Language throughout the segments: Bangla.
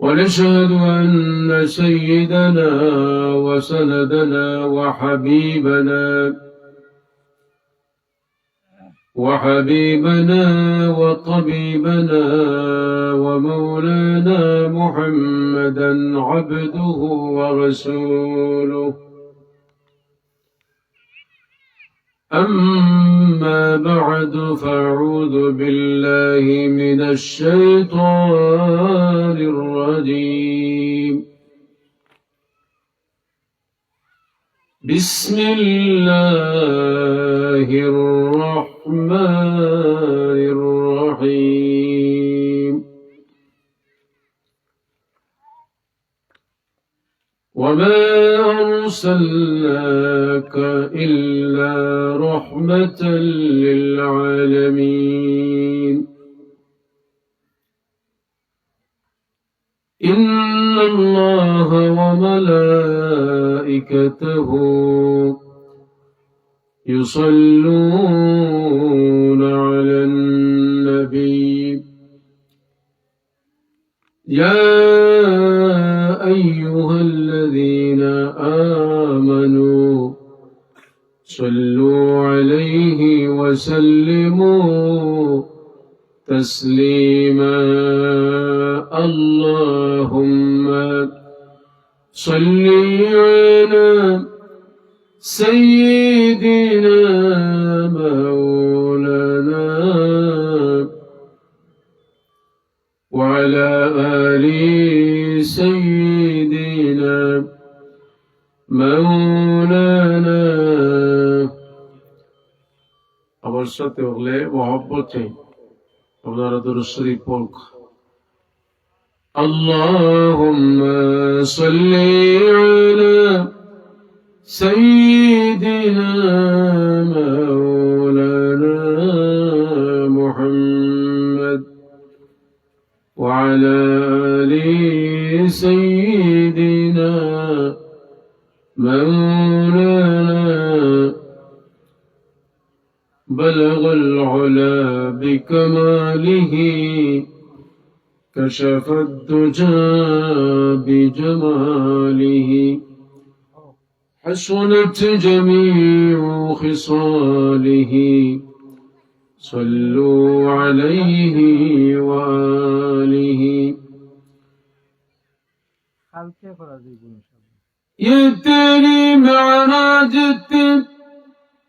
ونشهد أن سيدنا وسندنا وحبيبنا وطبيبنا ومولانا محمدا عبده ورسوله. أما بعد، فأعوذ بالله من الشيطان الرجيم. بسم الله الرحمن الرحيم. وما أرسلناك إلا رحمة للعالمين. إن الله وملائكته يصلون على النبي. يا أيها الذين آمنوا صلوا عليه وسلموا تسليما. اللهم صل على سيدنا مولانا وعلى آل سيدنا مولانا। আমার সাথে হলে মহব্বতে আপনারা দুরূদ শরীফ পড়ুন। اللهم صل على سيدنا مولانا محمد وعلى آل سيدنا مولانا. بلغ العلا بكماله كشف الدجى بجماله حسنت جميع خصاله. صلوا عليه وآله. ये तेरी मेराज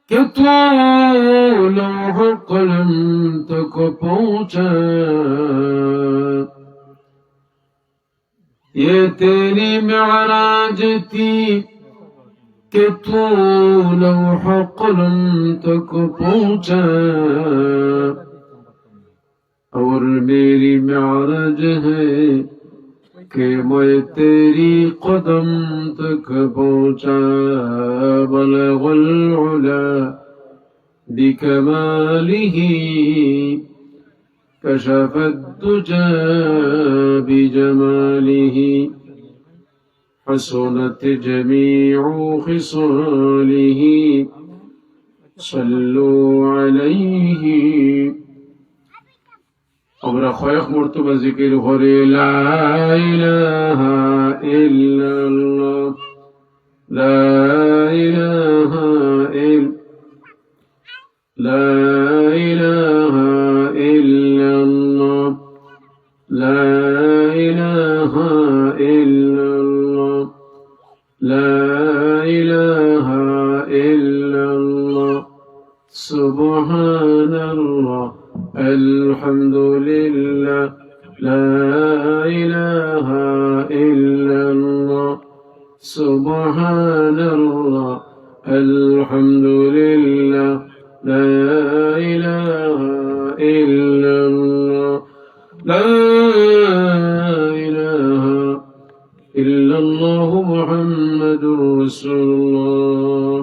के तू लौह कलम तक पहुँचा। ये तेरी मेराज थी कि तू लौह कलम तक पहुँचा। और मेरी मेराज है कि मैं तेरी कदम तक पहुँचा। बलगल उला बिकमालिह कशफ الدجى بجماله حسنت جميع خصاله. صلوا عليه. আমরা কয়েক মর্তবা জিকির করে লা ইলাহা ইল্লাল্লাহ লা ইলাহা লা ইলাহা ইল্লাল্লাহ লা ইলাহা ইল্লাল্লাহ লা ইলাহা ইল্লাল্লাহ সুবহানাল্লাহ الحمد لله لا إله إلا الله سبحان الله الحمد لله لا إله إلا الله لا إله إلا الله محمد رسول الله.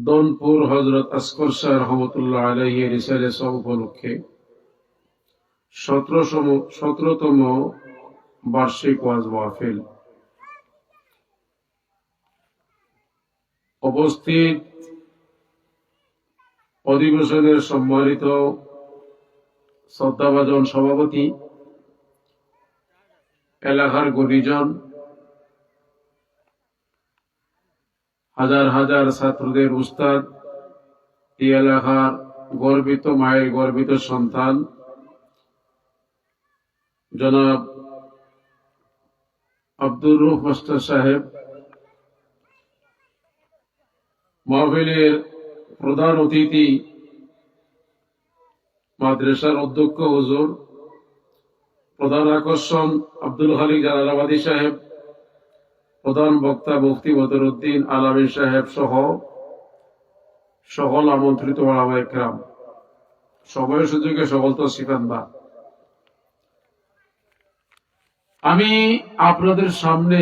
দনপুর হযরত আসগর শাহ রহমাতুল্লাহ আলাইহি রিসালে সব উপলক্ষে 17তম বার্ষিক ওয়াজ মাহফিল। উপস্থিত অধিবেশনের সম্মানিত শ্রদ্ধাভাজন সভাপতি, এলাকার গুণীজন, হাজার হাজার ছাত্রদের উস্তাদ, এই এলাকার গর্বিত মায়ের গর্বিত সন্তান জনাব আব্দুর রউফ মাস্টার সাহেব, মাহফিলের প্রধান অতিথি মাদ্রাসার অধ্যক্ষ হুজুর, প্রধান আকর্ষণ আব্দুল খালিক জালালাবাদী সাহেব, প্রধান বক্তা মুফতি বদরুদ্দিন আলামী সাহেব সহ সকল আমন্ত্রিত ওলামায়ে কেরাম, সময় সুযোগে সকল তৌফিকানদার। আমি আপনাদের সামনে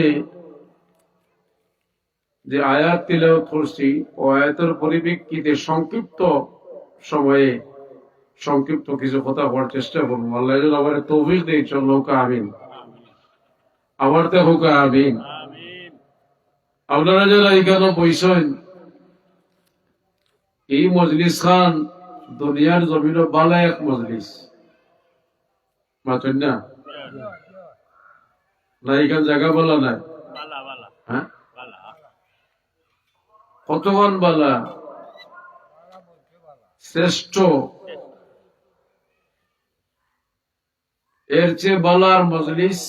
যে আয়াত তিলাওয়াত করছি ও আয়াতের পরিপ্রেক্ষিতে সংক্ষিপ্ত সময়ে সংক্ষিপ্ত কিছু কথা বলার চেষ্টা করবো। আল্লাহ যেন আমার তৌফিক দেয়, হোকা আমিন, আমার তে হোকা আমিন। আপনারা যারা এখানে বইছেন, এই মজলিস খান দুনিয়ার জমিন বালা এক মজলিস মাতেন না, না এখান জায়গা বলা নাই, হ্যাঁ কতক্ষণ বালা শ্রেষ্ঠ, এর চেয়ে বালার মজলিস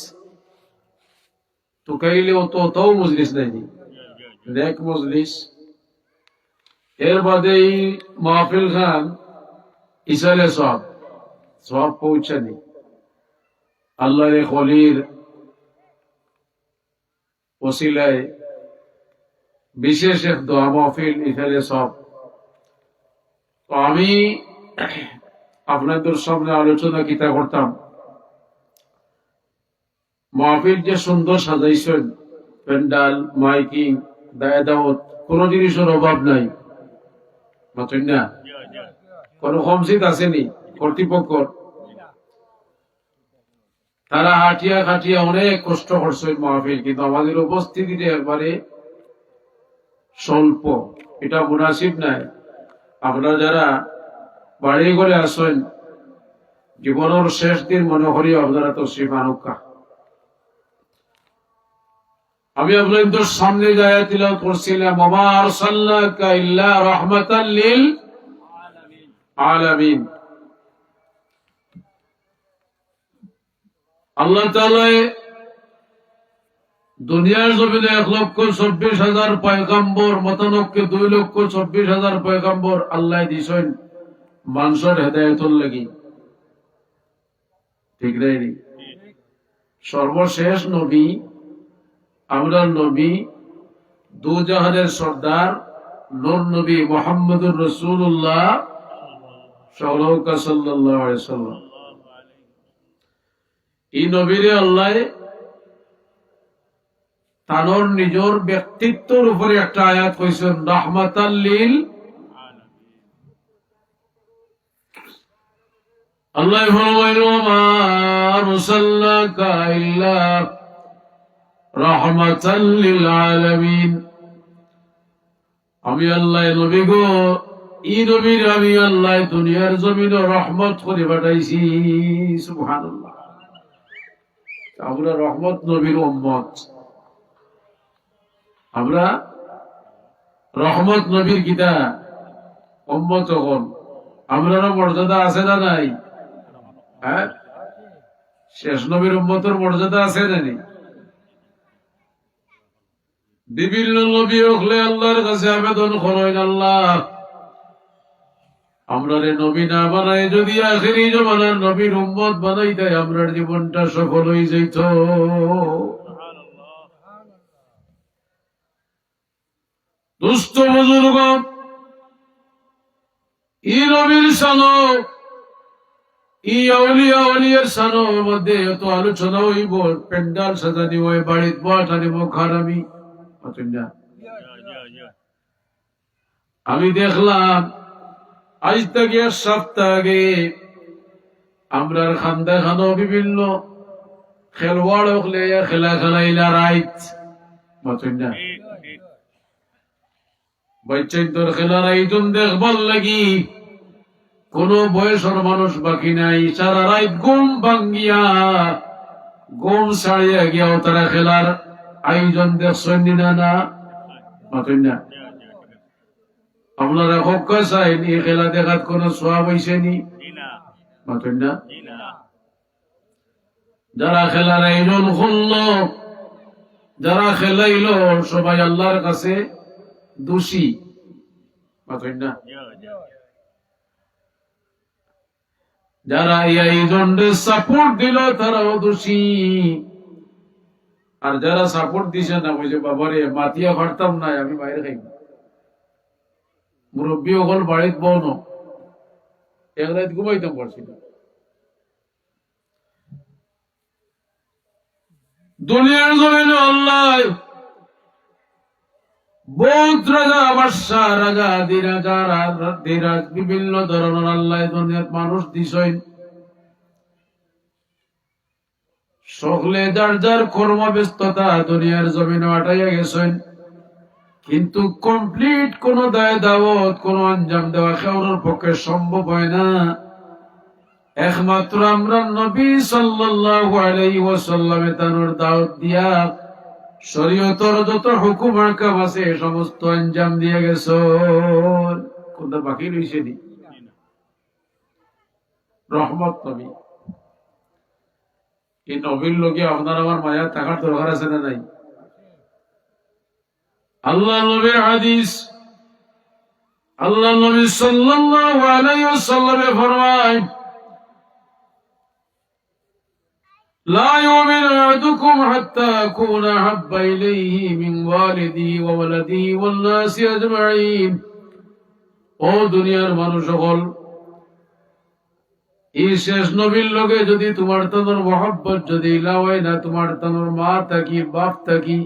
তো কাইলে অতও মজলিস নাই, নেক মজলিস। এর বাদে এই মাহফিল খান ইসালে সব পৌঁছানি আল্লাহর খলির ওসিলায় বিশেষ এক দোয়া মাহফিল ইসালে সব। তো আমি আপনাদের সামনে আলোচনা কিতা করতাম, মাহফিল যে সুন্দর সাজাইছেন, প্যান্ডাল, মাইকিং, দাওয়াত, কোন জিনিসের অভাব নাই, বুঝছেন না? কোন কমসিত আসেনি কর্তৃপক্ষ, তারা হাটিয়া খাটিয়া অনেক কষ্ট করছেন মাহফিল, কিন্তু আমাদের উপস্থিতিতে একবারে স্বল্প, এটা মুনাসিব নাই। আপনারা যারা বাড়ি করে আসেন, জীবনের শেষ দিন মনে করি আপনারা তো শ্রীমানুকা। আমি আপনাদের সামনে আয়াত তিলাওয়াত করছিলাম, ওয়া আরসালনাকা ইল্লা রাহমাতাল লিল আলামিন। আল্লাহ তাআলা দুনিয়ার জমিনে 1,24,000 পয়গম্বর, মতানক্কে 2,24,000 পয়গম্বর আল্লাহ দিছেন মানুষের হেদায়েতের লাগি, ঠিক নাই? সর্বশেষ নবী, আমরা নবী, দু জাহানের সর্দার নূর নবী মুহাম্মদুর রাসূলুল্লাহ সাল্লাল্লাহু আলাইহি ওয়াসাল্লাম, এই নবীরে আল্লাহ তানোর নিজের ব্যক্তিত্বের উপরে একটা আয়াত কইছেন, রাহমাতাল লিল আল্লাহ ফরমাইল, মা আরসালনাকা ইল্লা রাহমাতাল লিল আলামিন। আমি আল্লাহ নবী গো, এই নবীর আমি আল্লাহ দুনিয়ার জমিনে রহমত করে পাঠাইছি। সুবহানাল্লাহ। আমরা রহমত নবীর উম্মত, আমরা রহমত নবীর গীতা উম্মত। তখন আমরারও মর্যাদা আছে না নাই? হ্যাঁ, শেষ নবীর উম্মতের মর্যাদা আছে না নেই? বিভিন্ন নবী হলে আল্লাহর কাছে আবেদন করেন, আল্লাহ আমরা নবী না বানাই যদি আখেরি জমানার নবীর উম্মত বানাই দেয়, আমরার জীবনটা সফল হয়ে যাইত। দুস্থ বুজুর্গ, ই নবীর সানো, ই আউলিয়া ওলিয়ার সানো মধ্যে এত আলোচনা হইব, প্যান্ডাল সাজানি হয়, বাড়িত বাটানি খারামি। আমি দেখলাম আজ থেকে 1 সপ্তাহ আগে আমরা খান্দা খানো বিভিন্ন খেলোয়াড় হলে খেলা খেলাইলা রাইত, বুঝছেন না? বাচ্চাই তোর খেলার আয়োজন দেখবার লাগি কোন বয়সের মানুষ বাকি নাই। সারা রাত ঘুম ভাঙ্গিয়া ঘুম ছাড়িয়া গিয়াও তারা খেলার আয়োজন দেখছেন না না মাতুন না। আপনারা হক চাইন এই খেলা দেখার কোন সোয়াব হইছে নি মাতুন না। যারা খেলার আয়োজন করলো, যারা খেলাইল, সবাই আল্লাহর কাছে দোষী মাতুন না। যারা এই আয়োজনে সাপোর্ট দিল তারাও দোষী, আর যারা সাপোর্ট দিছে না বুঝে বাবারে মাতিয়া পারতাম না আমি বাইরে খাই। মুরব্বী হল বাড়িত বন এক রাত ঘুমাইতাম পারছি না। দুনিয়ার জমিনে আল্লাহ বহুত রাজা বাদশা রাজা দিরাজ বিভিন্ন ধরনের আল্লাহ দুনিয়ার মানুষ দিছেন। সকলে যার যার কর্মব্যস্ততা দুনিয়ার জমিনে আটাইয়া গেছেন, কিন্তু কমপ্লিট কোন দায় দাওয়াত কোন আঞ্জাম দেওয়া কারোর পক্ষে সম্ভব হয় না। একমাত্র আমরা নবী সাল্লাল্লাহু আলাইহি ওয়াসাল্লামে তানোর দাওয়াত দিয়া শরীয়তের যত হুকুম আহকাম আছে সমস্ত আঞ্জাম দিয়ে গেছে। কোনটা বাকি রইছে নি? রহমত নবী। এই নবীর লোকে আপনার আমার মায়া থাকার দরকার আছে না নাই? আল্লাহ নবীর হাদিস, আল্লাহ নবী সাল্লাল্লাহু আলাইহি ওয়াসাল্লামে ফরমায়, لا يؤمن أحدكم حتى أكون أحب إليه من والدي وولدي والناس أجمعين। ও দুনিয়ার মানুষ সকল, এই শেষ নবীর লোকে যদি তোমার তানোর মহব্বত যদি লাওয়াই না, তোমার তানোর মা থাকি বাপ থাকি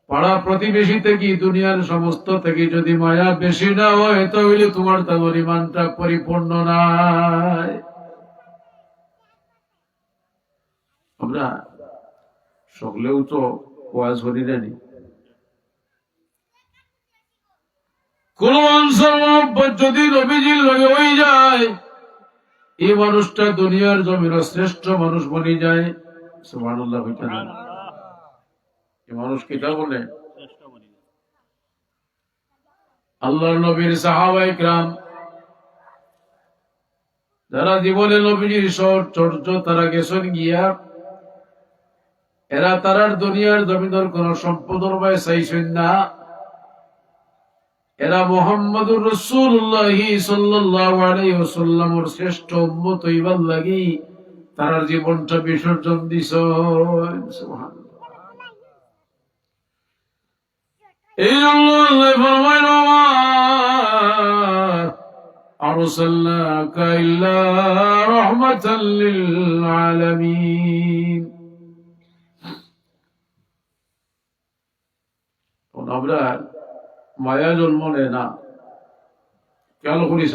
পাড়া প্রতিবেশী থেকে দুনিয়ার সমস্ত থেকে যদি মায়া বেশি না হয় তাহলে তোমার তানোর ইমানটা পরিপূর্ণ নাই। আমরা সকলেও তো ওয়াজ করি জানি। কোন মানুষের মহব্বত যদি নবীজির লগে হয়ে যায়, এই মানুষটা দুনিয়ার জমির শ্রেষ্ঠ মানুষ বনে যায়। সুবহানাল্লাহ হইতে না, এই মানুষ কিটা বলে? আল্লাহর নবীর সাহাবায়ে কিরাম যারা জীবনে নবীজির চর্চ তারা গেছেন গিয়া, এরা তারার দুনিয়ার জমিনের কোন সম্পদের ভাই চাইছেন না। এরা মুহাম্মদুর রাসূলুল্লাহ সাল্লাল্লাহু আলাইহি ওয়াসাল্লামের শ্রেষ্ঠ উম্মত হইবার লাগি তারার জীবনটা বিসর্জন দিছেন। সুবহানাল্লাহ। এই জন্য আল্লাহ ফরমায়, আরসালনাকা ইল্লা রাহমাতাল লিল আলামিন। আমরা মায়া জন্ম নেয় না, কেন করিস?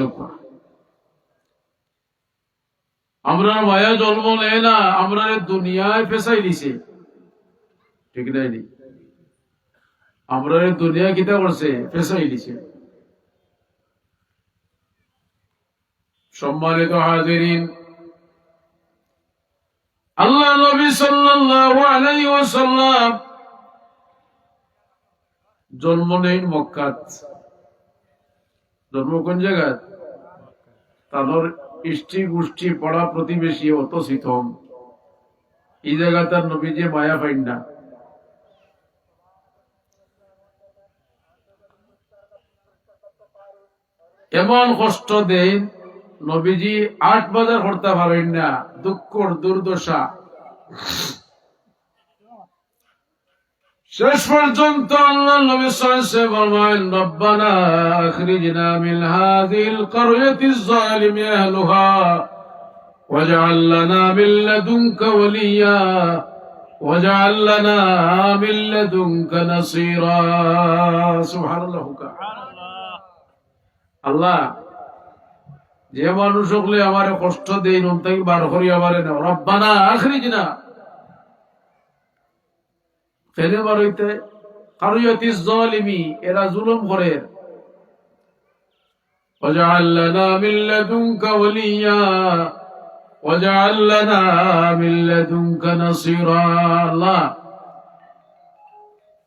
আমরা মায়া জন্ম নেয় না, আমরা দুনিয়ায় ফেসাই দিছে, ঠিক নাই? আমরা দুনিয়া কিতা করছে? ফেসাই দিছে। সম্মানিত হাজিরিন, আল্লাহ নবী সাল্লাল্লাহু আলাইহি ওয়াসাল্লাম জন্ম নেন মক্কাত। জন্ম কোন জায়গায়? তাদের ইষ্টি গোষ্ঠী পড়া প্রতিবেশী অত শীতম, এই জায়গা তার নবী যে মায়া পাইন না। এমন কষ্ট দেন নবীজি 8 বাজার করতে পারেন না, দুঃখর দুর্দশা। শেষ পর্যন্ত আল্লাহ নবী সাল্লাল্লাহু আলাইহি ওয়াসাল্লাম বলেন, রব্বানা আখরিজনা মিন হাযিল কারয়াতিজ যালিমি আহলুহা ওয়াজআল লানা মিন লাদুনকা ওয়ালিয়া ওয়াজআল লানা মিন লাদুনকা নাসীরা। সুবহানাল্লাহ। আল্লাহ, যে মানুষ হলে আমারে কষ্ট দেই নন তাই বার করি আমারে না। রব্বানা আখরিজনা, ফেলে বার হইতে কারয়াতিজ জালিমি, এরা জুলুম করে। واجعل لنا من لدنك وليا واجعل لنا من لدنك نصيرا আল্লাহ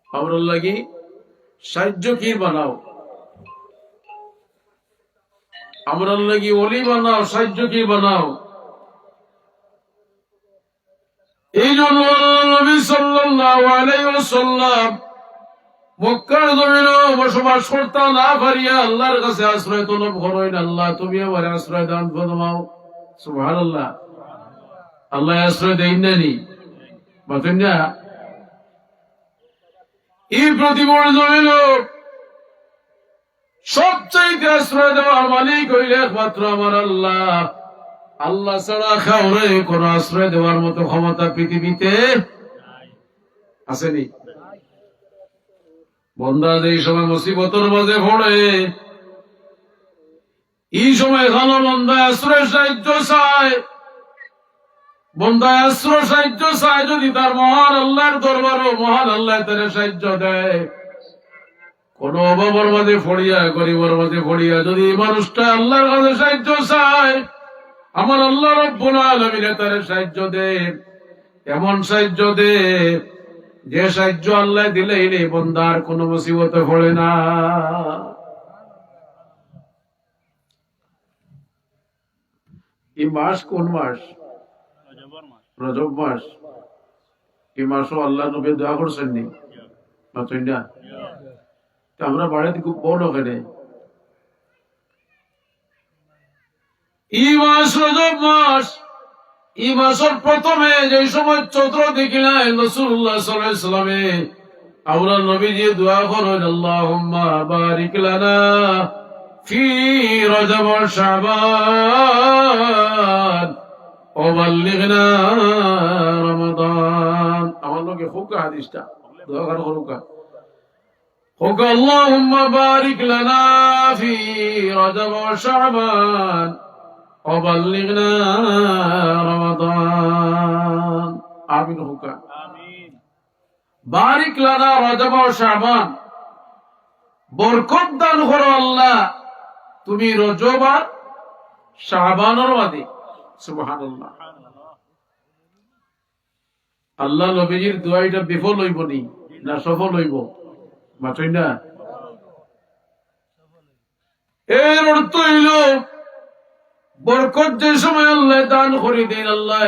আমরা লাগি সাহায্যকারী বানাও, আমরা লাগি ওলি বানাও, সাহায্যকারী বানাও। এই জন্য নবী সাল্লাল্লাহু আলাইহি ওয়াসাল্লাম মক্কার জমিনে বসবাস করতে না পারিয়া আল্লাহর কাছে আশ্রয় তলব করেন, আল্লাহ তুমি আমার আশ্রয় দান ফরমাও। সুবহানাল্লাহ। আল্লাহ আশ্রয় দেন নানি বাতেন না। এই পৃথিবীর জমিনে সবচাইতে আশ্রয় দেওয়ার মালিক হইলে একমাত্র আমার আল্লাহ। আল্লাহ ছাড়া কাউরে কোন আশ্রয় দেওয়ার মতো ক্ষমতা পৃথিবীতে আসেনি। বন্দা এই সময় মুসিবতের মাঝে পড়ে, এই সময় ভালো বন্দায় আশ্রয় সাহায্য চায়, বন্দায় আশ্রয় সাহায্য চায়, যদি তার মহান আল্লাহর দরবারও মহান আল্লাহ তার সাহায্য দেয়। কোন অভাবের মাঝে পড়িয়া, গরিবের মাঝে পড়িয়া যদি মানুষটা আল্লাহর কাছে সাহায্য চায়, আমার আল্লাহ রব্বুল আলামিন তার সাহায্য দেয়। এমন সাহায্য দেয় যে সাহায্য আল্লাহ দিলেই নেই বন্দার কোন মুসিবতে পড়ে না। এই মাস কোন মাস? রজব মাস। এই মাসও আল্লাহ নবী দোয়া করছেন নি? আমরা বাড়িতে খুব বড় ওখানে এই মাস রজব মাস। এই মাসের প্রথমে যে সময় চন্দ্র দেখিলেন রাসূলুল্লাহ সাল্লাল্লাহু আলাইহি ওয়াসাল্লামে আমরা নবীজি দোয়া করেন, আল্লাহুম্মা বারিক লানা ফি রজব ওয়া শাবান ওয়া বাল্লিগনা রমাদান। আমার লোকে হুকা হাদিসটা দোয়া করুকা হুকা, আল্লাহুম্মা বারিক লানা ফি রজব ওয়া শাবান وبلغنا رمضان آمين হুকা। বারিক লানা রজব ও শাবান, বরকত দান করো আল্লাহ তুমি রজব আর শাবানের মধ্যে। সুবহানাল্লাহ। আল্লাহ নবীজির দোয়াইটা বিফল হইব নি না সফল হইব? মাত্রই না। এর অর্থ হইল বরকত যে সময় আল্লাহ দান করে দেন, আল্লাহ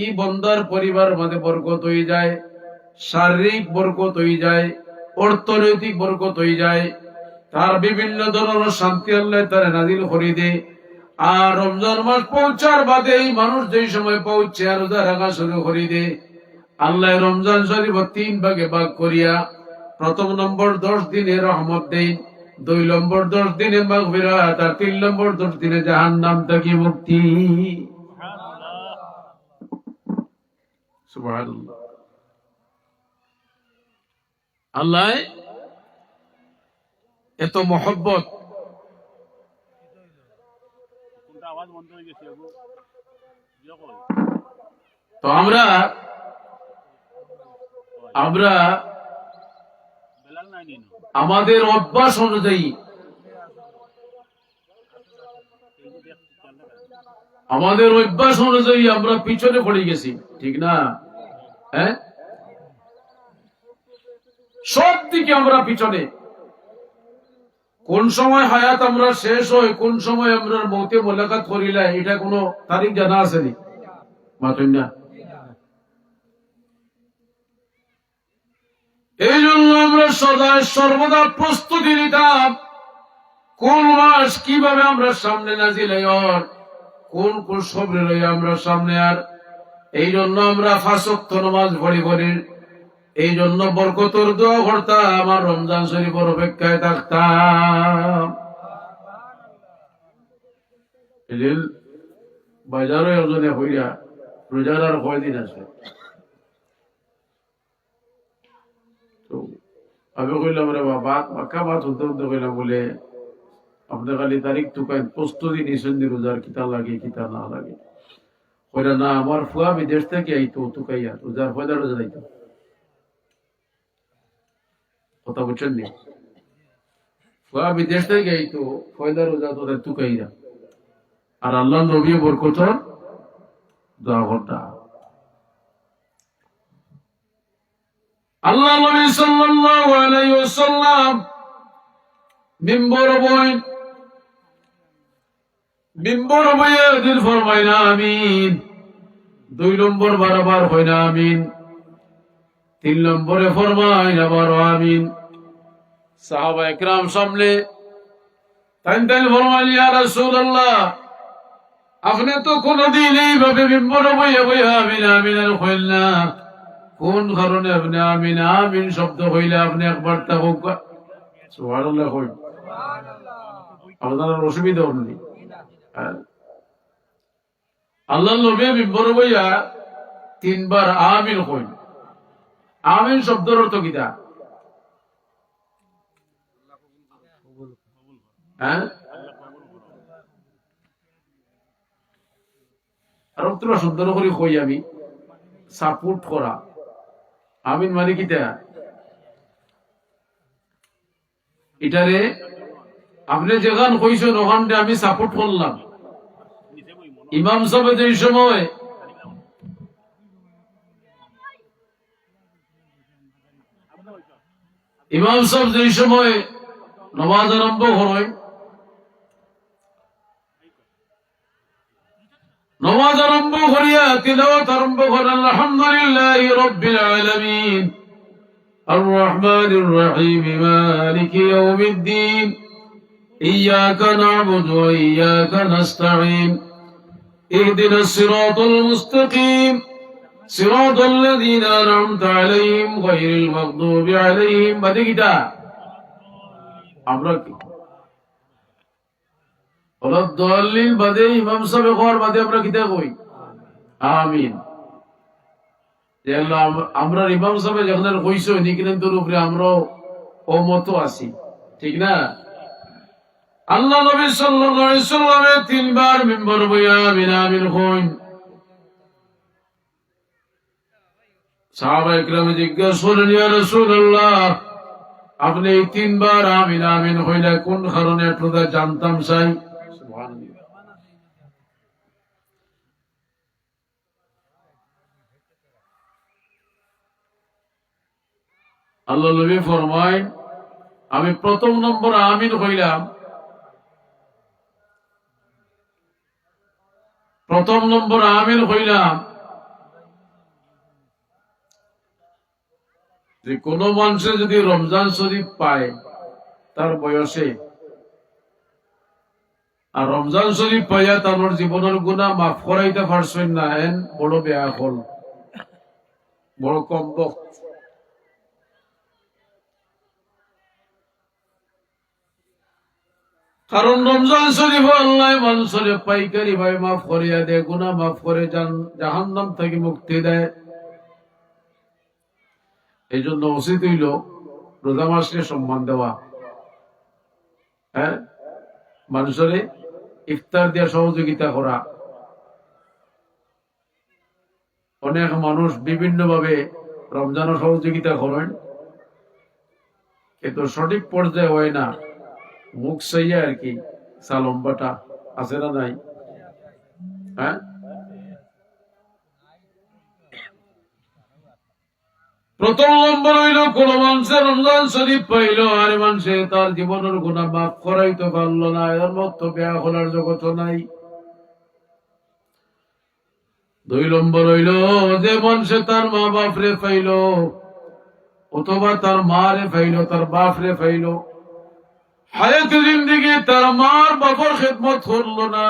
এই বন্দার পরিবার মধ্যে বরকত হয়ে যায়, শারীরিক বরকত হয়ে যায়, অর্থনৈতিক বরকত হয়ে যায়, তার বিভিন্ন ধরনের শান্তি আল্লাহ তারা নাজিল করে দেয়। আর রমজান মাস পৌঁছার বাদে এই মানুষ যে সময় পৌঁছে আর রোজা রাখা শুরু করে দেয়, আল্লাহ রমজান শরীফ 3 ভাগে ভাগ করিয়া প্রথম নম্বর 10 দিনে রহমত দেন, 2 নম্বর 10 দিনে মাগফিরাত, আর 3 নম্বর 10 দিনে জাহান্নাম থেকে মুক্তি। সুবহানাল্লাহ। আল্লাহ এত মহব্বত। তো আমরা আমাদের অভ্যাস অনুযায়ী আমরা পিছনে পড়ে গেছি, ঠিক না? হ্যাঁ, সব দিকে আমরা পিছনে। কোন সময় হায়াত আমরা শেষ হয়, কোন সময় আমরা মৌতে মোলাকাত করিলা, এটা কোনো তারিখ জানা আসেনি মাতুন না। এই জন্য আমরা সর্বদা প্রস্তুতি নিতাম কোন মাস কিভাবে আমরা সামনে নাজিল হয়, কোন কোন সবরে লই আমরা সামনে। আর এই জন্য আমরা 5 ওয়াক্ত নামাজ পড়ি, এই জন্য বরকতের দোয়া করতাম, আমার রমজান শরীফের অপেক্ষায় থাকতাম। বাজারে ওজনে হইয়া রোজার আর কয়দিন আছে? তো আমি কইলাম রে বাবা পাক্কা বাত হতে কইলাম বলে আপনি খালি তারিখ টুকাই প্রস্তুতি নিয়েছেন রোজার কিতা লাগে কিতা না লাগে। কইরা না আমার ফুয়া বিদেশ থেকে আইতো টুকাইয়া রোজার ফয়দা রোজা যাইতো। কথা বুঝছেন নি? বিদেশ থেকে এই তো পয়লা রোজা তোদের তুকাইরা আর আল্লাহ নবী বরকত দোয়া করতা আল্লাহ নবী সাল্লাল্লাহু আলাইহি ওয়াসাল্লাম মিম্বর বইয়ে দিল ফরমাইনা আমিন। 2 নম্বর বারবার হয় না আমিন। 3 নম্বরে ফরমাইনা আবার আমিন। সাহাবা একরাম সামনে তাই ফরমাইল ইয়া রাসূলুল্লাহ আপনি তো কোনদিন এইভাবে মিম্বরে বইয়ে বইয়ে আমিন আমিন আর কইল না, কোন কারণে আপনি আমিন আমিন শব্দ হইলে আপনি একবার তা হোক সুবহানাল্লাহ কই আপনার অসুবিধা হয়নি। আল্লাহ নবী মিম্বরে বইয়া 3 বার আমিন কইল। আমিন শব্দের অর্থ কিটা? হ্যাঁ আর তোরা সুন্দর করে কই আমি সাপোর্ট করা। আমিন মানে কিটা? এটারে আপনি যেখান কইছেন ওখানটা আমি সাপোর্ট করলাম। ইমাম সাহেব যে সময় নামাজ আরম্ভ হয়, নামাজ আরম্ভ করিয়া তিলাওয়াত আরম্ভ করেন আলহামদুলিল্লাহি রাব্বিল আলামিন আর রহমানির রহিম মালিকি ইয়াউমিদ্দিন ইয়্যাকা না'বুদু ওয়া ইয়্যাকা নাস্তাঈন ইহদিনাস সিরাতাল মুস্তাকিম সিরাতাল লাযীনা আন'আমতা আলাইহিম গায়রিল মাগদুবি আলাইহিম। মানে কিটা? আমরা কি ওয়ালাদ-দাল্লিন বাদে ইমাম সাহেব কর বাদে আমরা কিটা কই? আমিন। আল্লাহ আমরা ইমাম সাহেব যখন কইছো নি কিন্তু উপরে আমরা ওমত আছি, ঠিক না? আল্লাহ নবী সাল্লাল্লাহু আলাইহি সাল্লামে 3 বার মিম্বর বইয়া আমিন আমিন কইন। সাহাবা ইকরাম জিজ্ঞাসা করলেন ইয়া রাসূলুল্লাহ আপনি 3 বার আমিন আমিন কইলে কোন কারণে একটু জানতাম চাই। সুবহানাল্লাহ। আল্লাহ নবী ফরমায় আমি প্রথম নম্বর আমিন কইলাম, প্রথম নম্বর আমিন কইলাম যে কোন মানুষে যদি রমজান শরীফ পায় তার বয়সে আর রমজান শরীফ পাইয়া তার জীবনের গুনাহ মাফ করাইতে পারছেন না, এন বড় বেয়া হল, বড় কমবক্ত। কারণ রমজান শরীফ আল্লাহ মানুষের পাইকারি ভাই মাফ করিয়া দেয়, গুনাহ মাফ করে জাহান্নাম থেকে মুক্তি দেয়। এই জন্য উচিত হইল রোজা মাসকে সম্মান দেওয়া, হ্যাঁ, মানুষের ইফতার দিয়ে সহযোগিতা করা। অনেক মানুষ বিভিন্ন ভাবে রমজানের সহযোগিতা করেন কিন্তু সঠিক পর্যায়ে হয় না, মুখ সাইয়া আর কি সালম্বাটা আছে না নাই? হ্যাঁ, প্রথম নম্বর হইল কোন মানুষের রমজান শরীফ পাইল আর মানুষে তার জীবনের গুনাহ মাফ করাইতে পারল না, এর মতো বেয়া হলার জগৎ নাই। 2 নম্বর হইল যে মানুষে তার মা বাপ রে পাইল অথবা তার মা রে পাইল, তার বাপ রে পাইল, হায়াতে জিন্দেগি তার মার বাবার খেদমত করলো না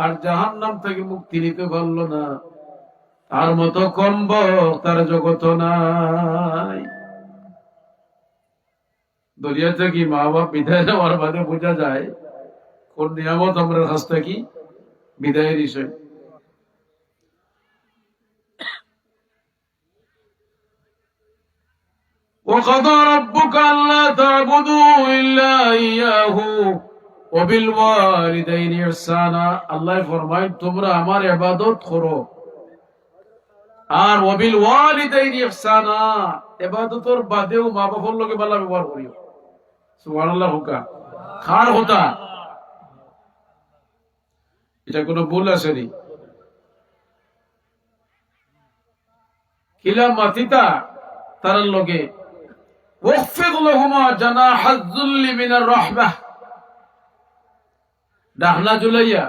আর জাহান্নাম থেকে মুক্তি নিতে পারলো না, তার মতো কমবক্ত তার জগৎ নাই। দুনিয়াতে কি মা বাপ বিদায় নেওয়ার বাদে বোঝা যায় কোন নিয়ামত আমরা কাছ থেকে বিদায় দিছে। وقضى ربك ألا تعبدوا إلا إياه وبالوالدين إحسانا। আল্লাহ ফরমায় তোমরা আমার ইবাদত করো আর ওয়াবিল ওয়ালিদাইনি ইহসানা, ইবাদতের বাদেও মা বাবার লগে ভালো ব্যবহার করিও। সুবহানাল্লাহ। হুকা খার কথা এটা কোনো ভুল আছে নি? কিলা মাতিতা তার লগে ওয়াকফিদ লাহুমা জানাহাজ যুল্লি মিনার রাহমাহ, ডাহনা জুলাইয়া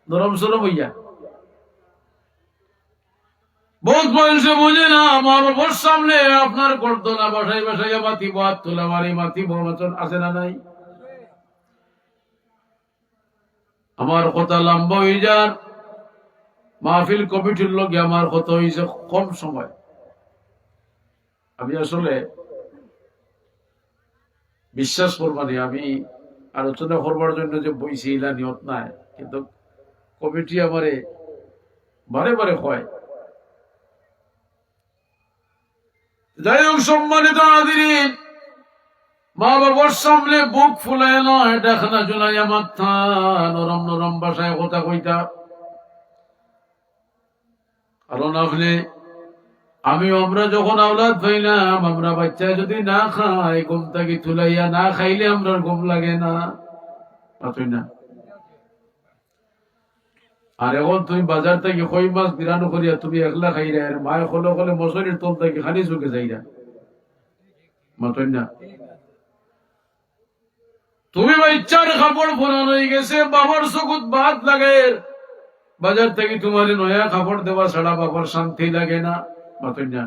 নরম সরম হইয়া। বহুত মানুষে বুঝে না, আমার বাবার সামনে আপনার গর্দনা বসাই বসাইয়া মাতিব, হাত তোলা মারি মাতিব, আছে না নাই? আমার কথা লম্বা হয়ে যান, মাহফিল কমিটির লগে আমার কথা হয়েছে কম সময়। আমি আসলে বিশ্বাস করবানি, আমি আলোচনা করবার জন্য যে বইছি ইলা নিয়ত নাই, কিন্তু কমিটি আমারে বারে বারে হয়। যাই হোক, সম্মানিত হাজিরিন, মা বাবার সামনে বুক ফুলায় নয়, ডাকনা ঝুলাইয়া মাথা নরম নরম ভাষায় কথা কইতা। কারণ আমরা যখন আওলাদ পাইলাম, আমরা বাচ্চা যদি না খাই, ঘুম থেকে তুলাইয়া না খাইলে আমরা ঘুম লাগে না, না। আর এখন তুমি বাজার থেকে কই মাছ বিরানো করিয়া তুমি একলা খাইরা, আর মায় হলে হলে মশারির তল থেকে খালি চুকে যাইরা, মাতই না। তুমি বাচ্চার কাপড় ফোরানো হয়ে গেছে, বাবার চকুত বাদ লাগে, বাজার থেকে তোমার নয়া কাপড় দেওয়া ছাড়া বাবার শান্তি লাগে না, মাতই না।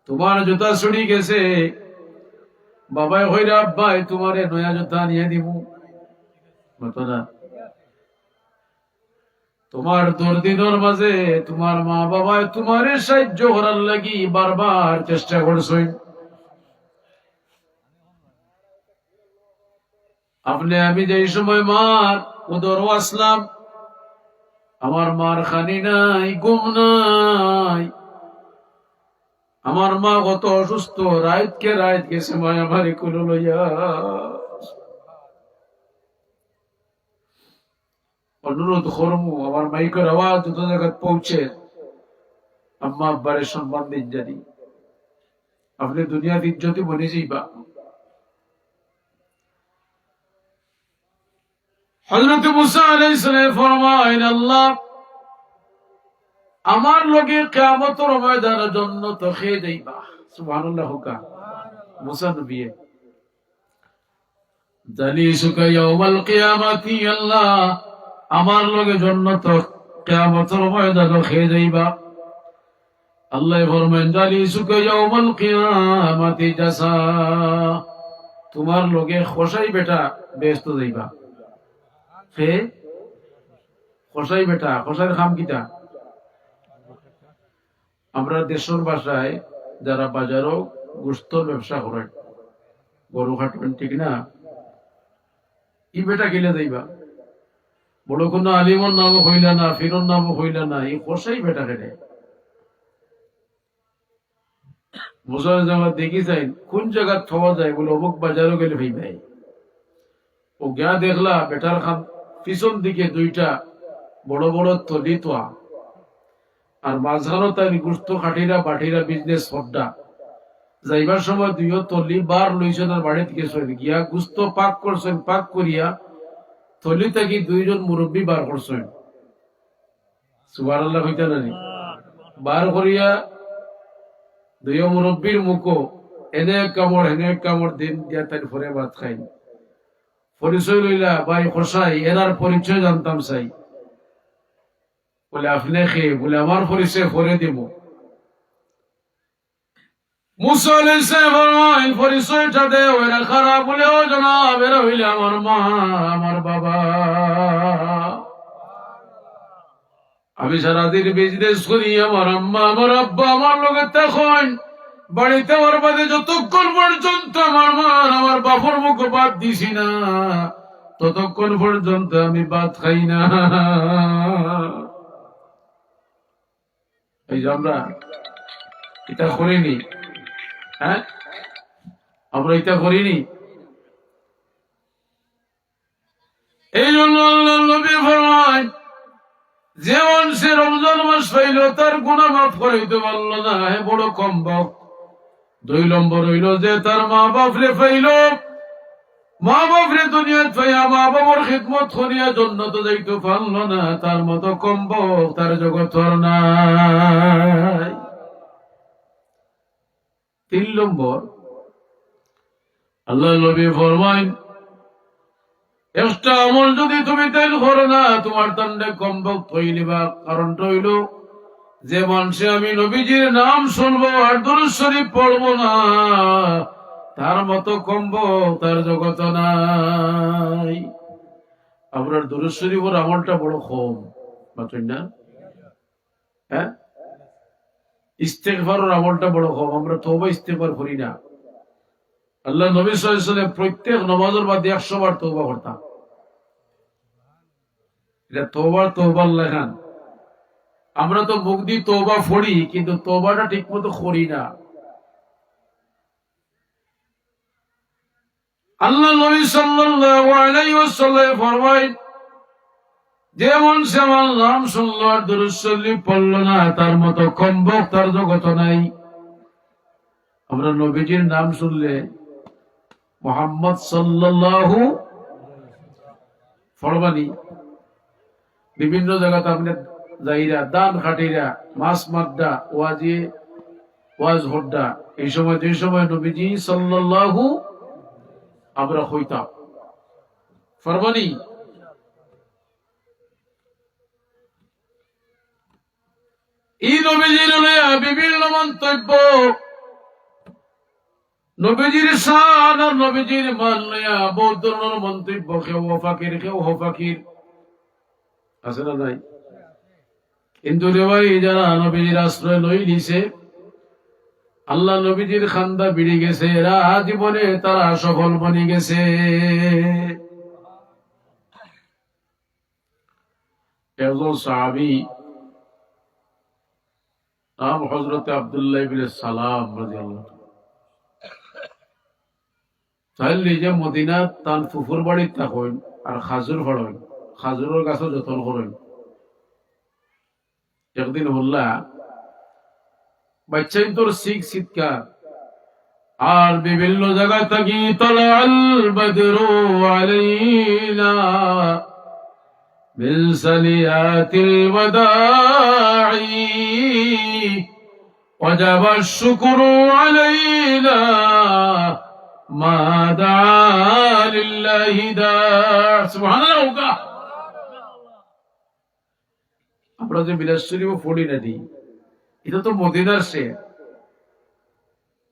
তোমার জুতা ছুড়ি গেছে, বাবাই হইরা আব্বাই তোমার নয়া জুতা নিয়ে দিব, মত না। তোমার দুর্দিনের মাঝে তোমার মা বাবায় তোমার সাহায্য করার লাগি বারবার চেষ্টা করছেন। আপনি আমি যেই সময় মার উদরও আসলাম, আমার মার খানি নাই, ঘুম নাই, আমার মা কত অসুস্থ, রাত গেছে মা আমার কুলো লইয়া। অনুরোধ করবো আমার মাইকের আওয়াজ যত জায়গায় পৌঁছে, আম্মা আব্বারের সম্মান দিন জানি, আপনি দুনিয়ার ইজ্জতি বনে যাইবা। হযরত মুসা আলাইহিস সালাম ফরমায়, আল্লাহ আমার লগে কিয়ামতের ময়দানে জান্নাত খেয়ে যাইবা। সুবহানাল্লাহ। হুকা মুসা নবী, জালিসুকা ইয়াউমাল কিয়ামাতি, আল্লাহ আমার লগে জান্নাত কিয়ামতের ময়দানে খেয়ে যাইবা। আল্লাহ ফরমায়, জালিসুকা ইয়াউমাল কিয়ামাতি জাসা, তোমার লগে খোসাই বেটা বেহেশত যাইবা। হে খোসাই বেটা, খোসার খাম কিটা? আমরা দেশের ভাষায় যারা বাজারও গোশতর ব্যবসা করেন, গরু খাটবেন, ঠিক না? ই বেটা গেলে যাইবা, বড় কোনো আলিমর নামও হইলা না, ফিরর নামও হইলা না, এই খোসাই বেটা কেটে বোঝার জায়গা দেখি যাই কোন জায়গা থওয়া যায়, বলে অমুক বাজারও গেলে ভাই ভাই ও গা দেখলা বেটার খান পিছন দিকে দুইটা বড় বড় তলি তোয়া, আর মাঝখানো তাই গুস্ত খাটিরা বাটিরা বিজনেস হড্ডা। যাইবার সময় দুইও তলি বার লইছেন, আর বাড়ি থেকে গিয়া গুস্ত পাক করছেন, পাক করিয়া তলি থেকে দুইজন মুরব্বী বার করছেন। সুবহানাল্লাহ হইতা না? বার করিয়া দুইও মুরব্বীর মুখো এনে কামড় হেনে কামড় দিন দিয়া তাই ফরে ভাত খাই। পরিচয় লইলা, ভাই খোসাই, এনার পরিচয় জানতাম চাই। বলে আপনি খেয়ে, বলে আমার পরিচয় করে দিব। মুসা আলাইহিস সালাম পরিচয়টা দেও, এরা খারাপ বলে, ও জনাব এরা হইলে আমার মা আমার বাবা, আমি সারাদিন বিজনেস করি, আমার আম্মা আমার আব্বা আমার লোকের তখন বাড়িতে আমার বাদে যতক্ষণ পর্যন্ত আমার মা আমার বাপর মুখ বাদ দিছি না, ততক্ষণ পর্যন্ত আমি ভাত খাই না। এই যে আমরা এটা করিনি, হ্যাঁ আমরা এটা করিনি। এই জন্য আল্লাহ নবী ফরমায়, যেমন সে রমজান মাস পাইল তার গুনাহ মাফ করাইতে পারল না, হে বড় কম বক। 2 নম্বর হইল যে তার মা বাপ রে পাইল, মা বাপরে দুনিয়াত পাইয়া মা বাবার খিদমত করিয়া জন্নত যাইতে পারল না, তার মতো কম্বক তার জগৎ আর নাই। 3 নম্বর, আল্লাহ নবী ফরমায় একটা আমল যদি তুমি তাই করো না, তোমার তান্ডে কম্বক তৈরিবা। কারণটা হইল যে মানুষে আমি নবীজির নাম শুনবো আর দুরূদ শরীফ পড়বো না, তার মতো কম্বক তার জগৎ নাই। আপনার দুরূদ শরীফের আমলটা বড় কম, বুঝছেন না? হ্যাঁ, ইস্তেগফারের আমলটা বড় কম। আমরা তওবা ইস্তেগফার করি না। আল্লাহ নবী সাল্লাল্লাহু আলাইহি ওয়াসাল্লাম প্রত্যেক নামাজের বাদে 100 বার তওবা করতাম। এটা তওবার লেখান। আমরা তো মুখ দিয়ে তওবা পড়ি, কিন্তু তওবাটা ঠিক মতো করি না। আল্লাহ নবী সাল্লাল্লাহু আলাইহি ওয়াসাল্লাম ফরমায় যে মানুষ আমার নাম শুনলো আর দুরূদ শরীফ পড়লো না, তার মতো কম্বক তার জগৎ নাই। আমরা নবীজির নাম শুনলে মুহাম্মদ সাল্লাল্লাহু ফরমানি বিভিন্ন জায়গাতে আপনি যাইরা দান খাটিরা মাছ মাদ্দা ওয়াজি ওয়াজ হড্ডা, এই সময় যে সময় নবীজি সাল্লাল্লাহু আমরা হইতাম ফরমানি। এই নবীজির বিভিন্ন মন্তব্য, নবীজির শান আর নবীজির মান লইয়া বহুত ধরনের মন্তব্য। কেউ ফাকির, কেউ ফাকির, আছে না নাই? কিন্তু রে ভাই, যারা নবীজির আশ্রয় লই নিছে, আল্লাহ নবীজির খান্দা বিড়ি গেছে, এরা জীবনে তারা সফল বনি গেছে। একজন সাহাবী নাম হযরত আব্দুল্লাহ ইবনে সালাম রাদিয়াল্লাহু তাআলা। তাহলে যে মদিনা তান ফুফুর বাড়ির থাকেন আর খাজুর ফড়েন, খাজুরের গাছও যত্ন করেন। একদিন হল্লা বাচ্চাই তোর চিৎকার আর বিভিন্ন জায়গা থাকি তালাল বদরু আলাইনা মিন সানিয়াতিল ওয়াদাই ওয়াজাবা আশ-শুকরু আলাইনা মা দাআ লিল্লাহি দা। সুবহানাল্লাহ। আমরা যে মিলাদ শরীফ পড়ি না, এটা তো মদিনার শের।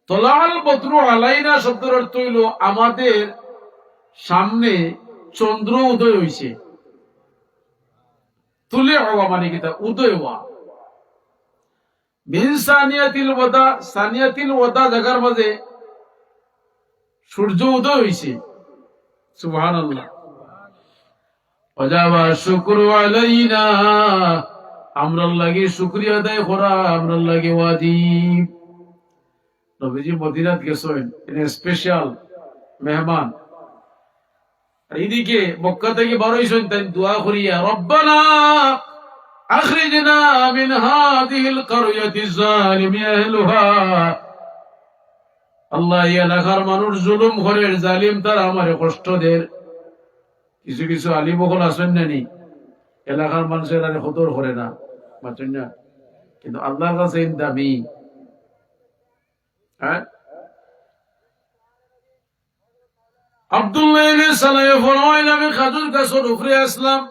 তলাল বদরু আলাইনা শব্দের অর্থ হইল আমাদের সামনে চন্দ্র উদয় হইছে। তুলে হওয়া মানে কি? তা উদয় হওয়া। মিন সানিয়াতিল ওয়াদা, সানিয়াতিল ওয়াদা জায়গার মাঝে সূর্য উদয় হইছে। সুবহানাল্লাহ। ওয়াজাবা শুকরু আলাইনা, আমরার লাগি শুকরিয়া আদায় করা আমরার লাগি ওয়াজিব। নবীজি মদিনাত গেছেন, তিনি স্পেশাল মেহমান। আর এদিকে মক্কা থেকে বার হইছেন, তাই দোয়া করিয়া রব্বানা আখরিজনা মিন হাযিহিল কারয়াতি যালিমি আহলুহা। আল্লাহ, এই এলাকার মানুষ জুলুম করে, জালিম তারা আমারে কষ্ট দেয়। কিছু কিছু আলিম বকল আছেন নানি এলাকার মানুষের আর কদর করে না, বুঝছেন না? কিন্তু আল্লাহর কাছে দামি। হ্যাঁ, আব্দুল্লাহ ইবনে সালাম ফরমাইল, আমি খাজুর গাছের উপরে আসলাম,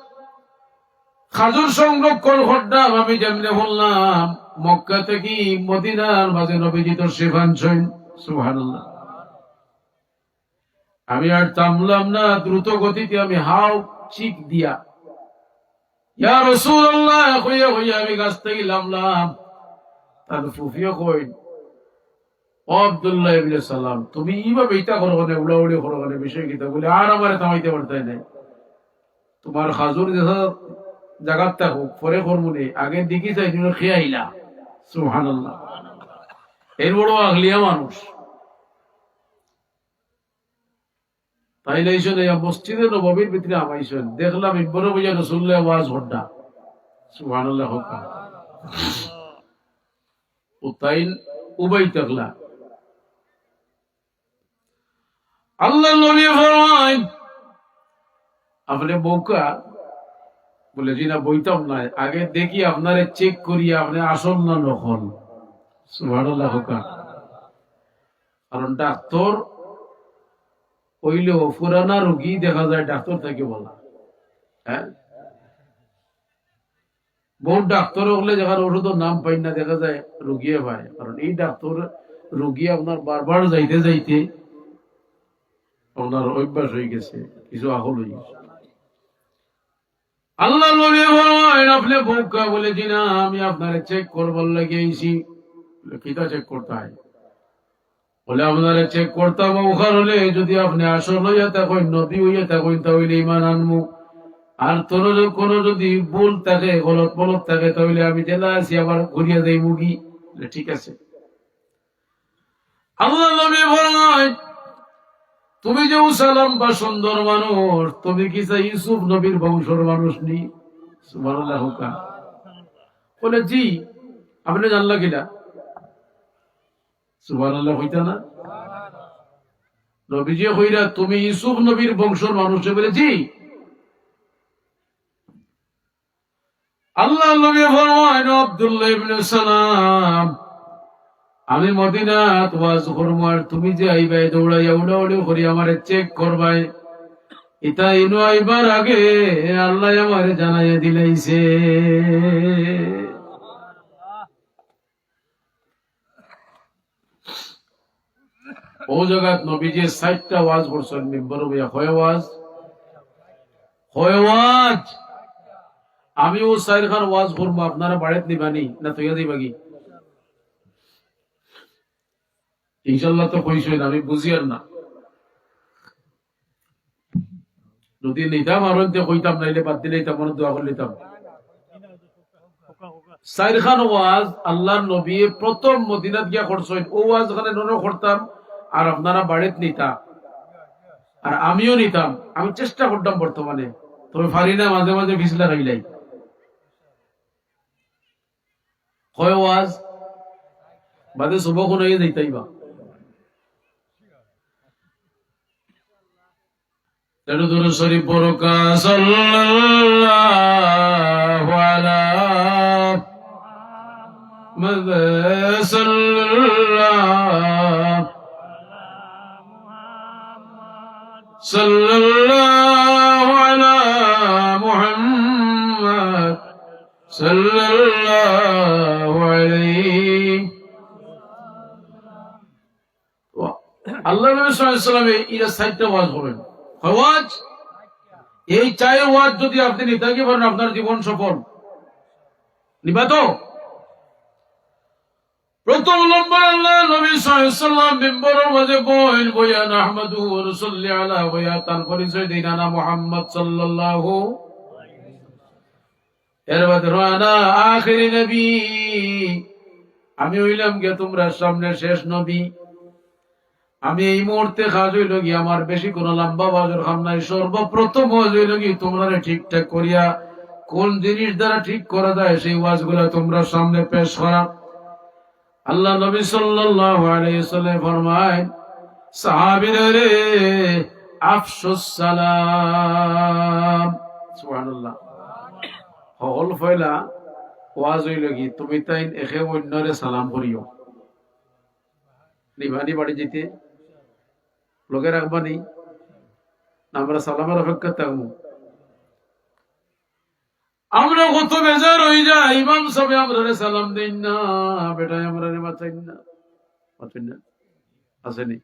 খাজুর সংরক্ষণ করতাম। আমি যেমনে বললাম মক্কা থেকে মদিনার মাঝে নবীজি তো শিফানছেন। সুবহানাল্লাহ। আমি আর থামলাম না, দ্রুত গতিতে আমি হাও চিক দিয়া ইয়া রাসূলুল্লাহ কইয়া কইয়া আমি গাছ থেকে নামলাম। তার ফুফিয়া কই, ও আব্দুল্লাহ ইবনে সালাম, তুমি এইভাবে এটা করো না, উড়াউড়ি করো না, বিষয় কিতা বলে আর আমারে থামাইতে পারতাই নাই। তোমার খাজুর যেসা জায়গার থাকুক পরে কর্মনে, আগে দিকে চাই তুমি খেয়ে আইলা। সুবহানাল্লাহ। এর বড় আগলিয়া মানুষ। তাই লাইছেন মসজিদে নববীর ভিতরে আমাইছেন, দেখলাম ইব্বরে বইয়া রাসূলুল্লাহ ওয়াজ হড্ডা। সুবহানাল্লাহ। ও তাই উবাই তাকলা আল্লাহ নবী ফরমায় আপনি বউকা বলে জি না বইতাম না, আগে দেখি আপনারে চেক করি আপনি আসল না নকল। সুবহানাল্লাহ। কারণ ডাক্তার হইলেও পুরানা রোগী দেখা যায় ডাক্তার থেকে বলা। হ্যাঁ, বহু ডাক্তার হলে যেখানে ওষুধের নাম পাই না দেখা যায় রোগী পায়, কারণ এই ডাক্তার রোগী আপনার বারবার যাইতে যাইতে আপনার অভ্যাস হয়ে গেছে, কিছু আহল হয়ে গেছে। আল্লাহ নবী বলেন আপনি বোকা বলেছি না, আমি আপনারে চেক করবার লাগে আইছি। কিটা চেক করতে হয়? বলে আপনারে চেক করতাম ওখান হলে যদি আপনি আসল হইয়া থাকেন, নবী হইয়া থাকেন, তাহলে ইমান আনমু। আর তোর কোনো যদি ভুল থাকে, গলত বলত থাকে, তাহলে আমি জেলা আছি আবার ঘুরিয়া যাই মুগি। ঠিক আছে। আল্লাহ নবী বলেন তুমি যে সালাম বা সুন্দর মানুষ, তুমি কি চাই ইউসুফ নবীর বংশের মানুষ নি? সুবহানাল্লাহ। বলে জি। আপনি জানলা কিনা? সুবহানাল্লাহ হইতা না? নবীজি কইরা তুমি ইউসুফ নবীর বংশের মানুষ? বলে জি। আল্লাহ নবী ফরমায় আব্দুল্লাহ ইবনে সালাম আমি মদিনাত ওয়াজ করব, আর তুমি যে আইবাই দৌড়াইয়া উড়াউড়ি করি আমারে চেক করবাই, এটা ইনো আইবার আগে আল্লাহ আমারে জানাইয়া দিলাইছে। ও জগৎ নবীজি 60টা ওয়াজ করছেন মিম্বর হইয়া। হয় ওয়াজ, হয় ওয়াজ। আমি ও 4 খান ওয়াজ করব, আপনারা বাড়িতে নিবানি না তুইয়া দিবাগি? ইনশাআল্লাহ তো কইছই না, আমি বুঝি আর না। যদি নিতাম আর কইতাম, নাইলে বাদ দিলে মনে দোয়া করে নিতাম। 4 খান ওয়াজ আল্লাহর নবী প্রথম মদিনাত গিয়া করছেন, ও ওয়াজ খানে নন করতাম আর আপনারা বাড়িতে নিতাম, আর আমিও নিতাম। আমি চেষ্টা করতাম বর্তমানে, তবে পারি না, মাঝে মাঝে ভিসলা রাইলাই। হয় ওয়াজ বাদে শুভ কোন যাইতাইবা। তেরো দরুদ শরীফ বরকা সাল্লাল্লাহু আলা মুহাম্মাদ সাল্লাল্লাহু আলা মুহাম্মাদ সাল্লাল্লাহু আলাইহি। আল্লাহ নবী সাল্লাল্লাহু আলাইহি ওয়াসাল্লাম এরা 4টা ওয়াজ করেন। ওয়াজ এই 4 ওয়াজ যদি আপনি নিতে পারেন আপনার জীবন সফল। নিবা তো? প্রথম নম্বর আল্লাহ নবী সাল্লাল্লাহু আলাইহি ওয়াসাল্লাম মিম্বরের মাঝে বইয়া নাহমাদু ওয়া নুসাল্লি আলা ওয়া তার পরিচয় দেন না মুহাম্মদ সাল্লাল্লাহু। এর বাদে রানা আখিরি নবী, আমি হইলাম গে তোমরা সামনে শেষ নবী। আমি এই মুহূর্তে কাজ হইল কি আমার বেশি কোন লম্বা বাজর খাম নাই। সর্বপ্রথম ওয়াজ হইল কি তোমরা ঠিকঠাক করিয়া কোন জিনিস দ্বারা ঠিক করা যায় সেই ওয়াজ গুলা তোমরা সামনে পেশ করা। আল্লাহ নবী সাল্লাল্লাহু আলাইহি ওয়াসাল্লাম ফরমায় সাহাবীরা রে আফসুস সালাম। সুবহানাল্লাহ। হল ফয়লা ওয়াজ হইল কি তুমি তাই একে অন্যরে সালাম করিও। নিবানি বাড়ি যেতে লোকের রাখবানি, আমরা সালামের অপেক্ষা থাকবো। আমরা কত বেজার হয়ে যাই, ইমাম সাহেব আমরা সালাম দিন না, বেটাই আমরা মাথাই না, মাথাই না আসেনি।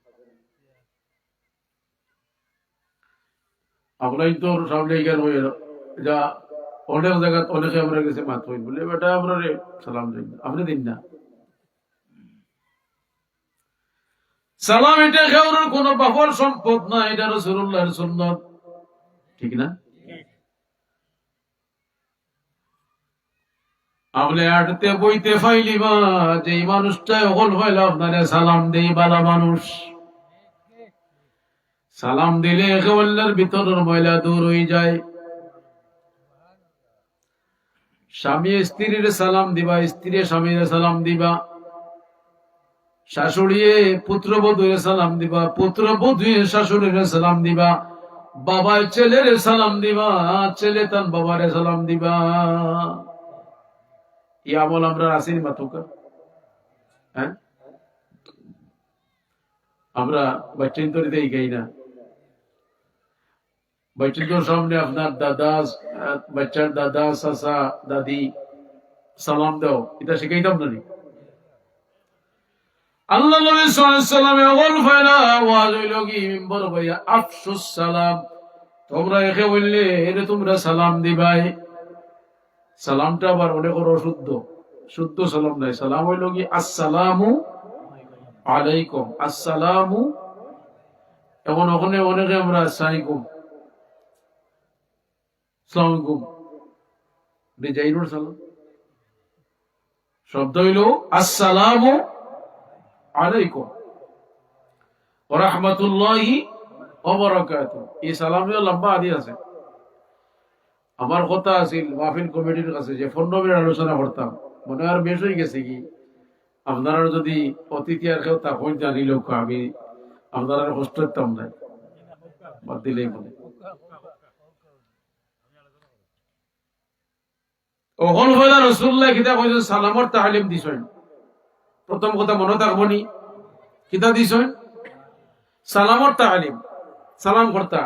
আপনাই তো সামনে গেল যা অনেক জায়গা অনেকে আমরা গেছে মাথাই বলে বেটা আমরা সালাম দিন না, আপনি দিন না। সালাম এটা কেউর কোন বাপর সম্পদ না, এটা রাসূলুল্লাহর সুন্নাত। ঠিক না? আপনি আটতে বইতে ফাইলিবা যে মানুষটা হল হইল আপনারে সালাম দেই বালা মানুষ। সালাম দিলে একেবারের ভিতরের ময়লা দূর হয়ে যায়। স্বামী স্ত্রীর সালাম দিবা, স্ত্রী স্বামীর সালাম দিবা। শাশুড়িয়ে পুত্রবধূরে সালাম দিবা, পুত্রবধূয়ে শাশুড়িরে সালাম দিবা, বাবায় ছেলেরে সালাম দিবা, ছেলে তার বাবারে সালাম দিবা। এই আমল আমরা আসিনি মাতুকা। হ্যাঁ, আমরা বাচ্চাইন তরিতে গাই না। বাচ্চার সামনে আপনার দাদা, বাচ্চার দাদা, চাচা, দাদি সালাম দাও, এটা শিখাইতাম না। আল্লাহ নবী সাল্লাল্লাহু আলাইহি ওয়াসাল্লাম ওয়াল ফায়লা ওয়াজ হইল কি মিম্বর ভাইয়া আফসুস সালাম, তোমরা একে বললে এরে তোমরা সালাম দিবাই। সালামটা আবার অনেক অশুদ্ধ, শুদ্ধ সালাম নাই। সালাম হইল কি আসসালামু আলাইকুম, আসসালামু। এখন ওখানে অনেকে আমরা আসসালামাইকুম, আসসালামু আলাইকুম ডিজাইনুর সালাম। শব্দ হইল আসসালামু আলাইকুম ওয়া রাহমাতুল্লাহি ওয়া বারাকাতুহু। এই সালামের লম্বা আদি আছে। আমার কথা আছিল মাহফিল কমিটির কাছে যে 15 মিনিট আলোচনা করতাম, মনে আর বেশ হয়ে গেছে কি আপনারা যদি অতিথি আর কেউ তখন জানিল আমি আপনারা কষ্ট করতাম না, বাদ দিলেই মনে। ওহল হইলা রাসূলুল্লাহ কিতা কইছেন সালামর তালিম দিছেন। প্রথম কথা মনে থাকবনি, কিতা দিছেন? সালামর তালিম, সালাম করতা।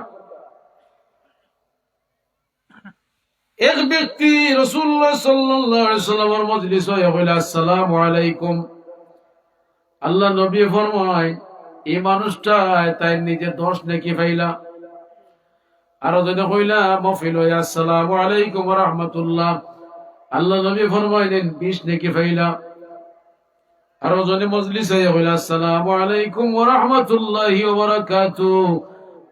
এক ব্যক্তি রাসূলুল্লাহ সাল্লাল্লাহু আলাইহি ওয়াসাল্লামের মজলিসে কইলা আসসালামু আলাইকুম। আল্লাহ নবী ফরমায় এই মানুষটা তাই নিজে দোষ নাকি পাইলা। আর যদি কইলা মফিল হইয়া আসসালামু আলাইকুম ওয়া রাহমাতুল্লাহ, আল্লাহ নবী ফরমাইলেন 20 নাকি পাইলা। আর যদি মজলিসে কইলা আসসালামু আলাইকুম ওয়া রাহমাতুল্লাহি ওয়া বারাকাতুহু,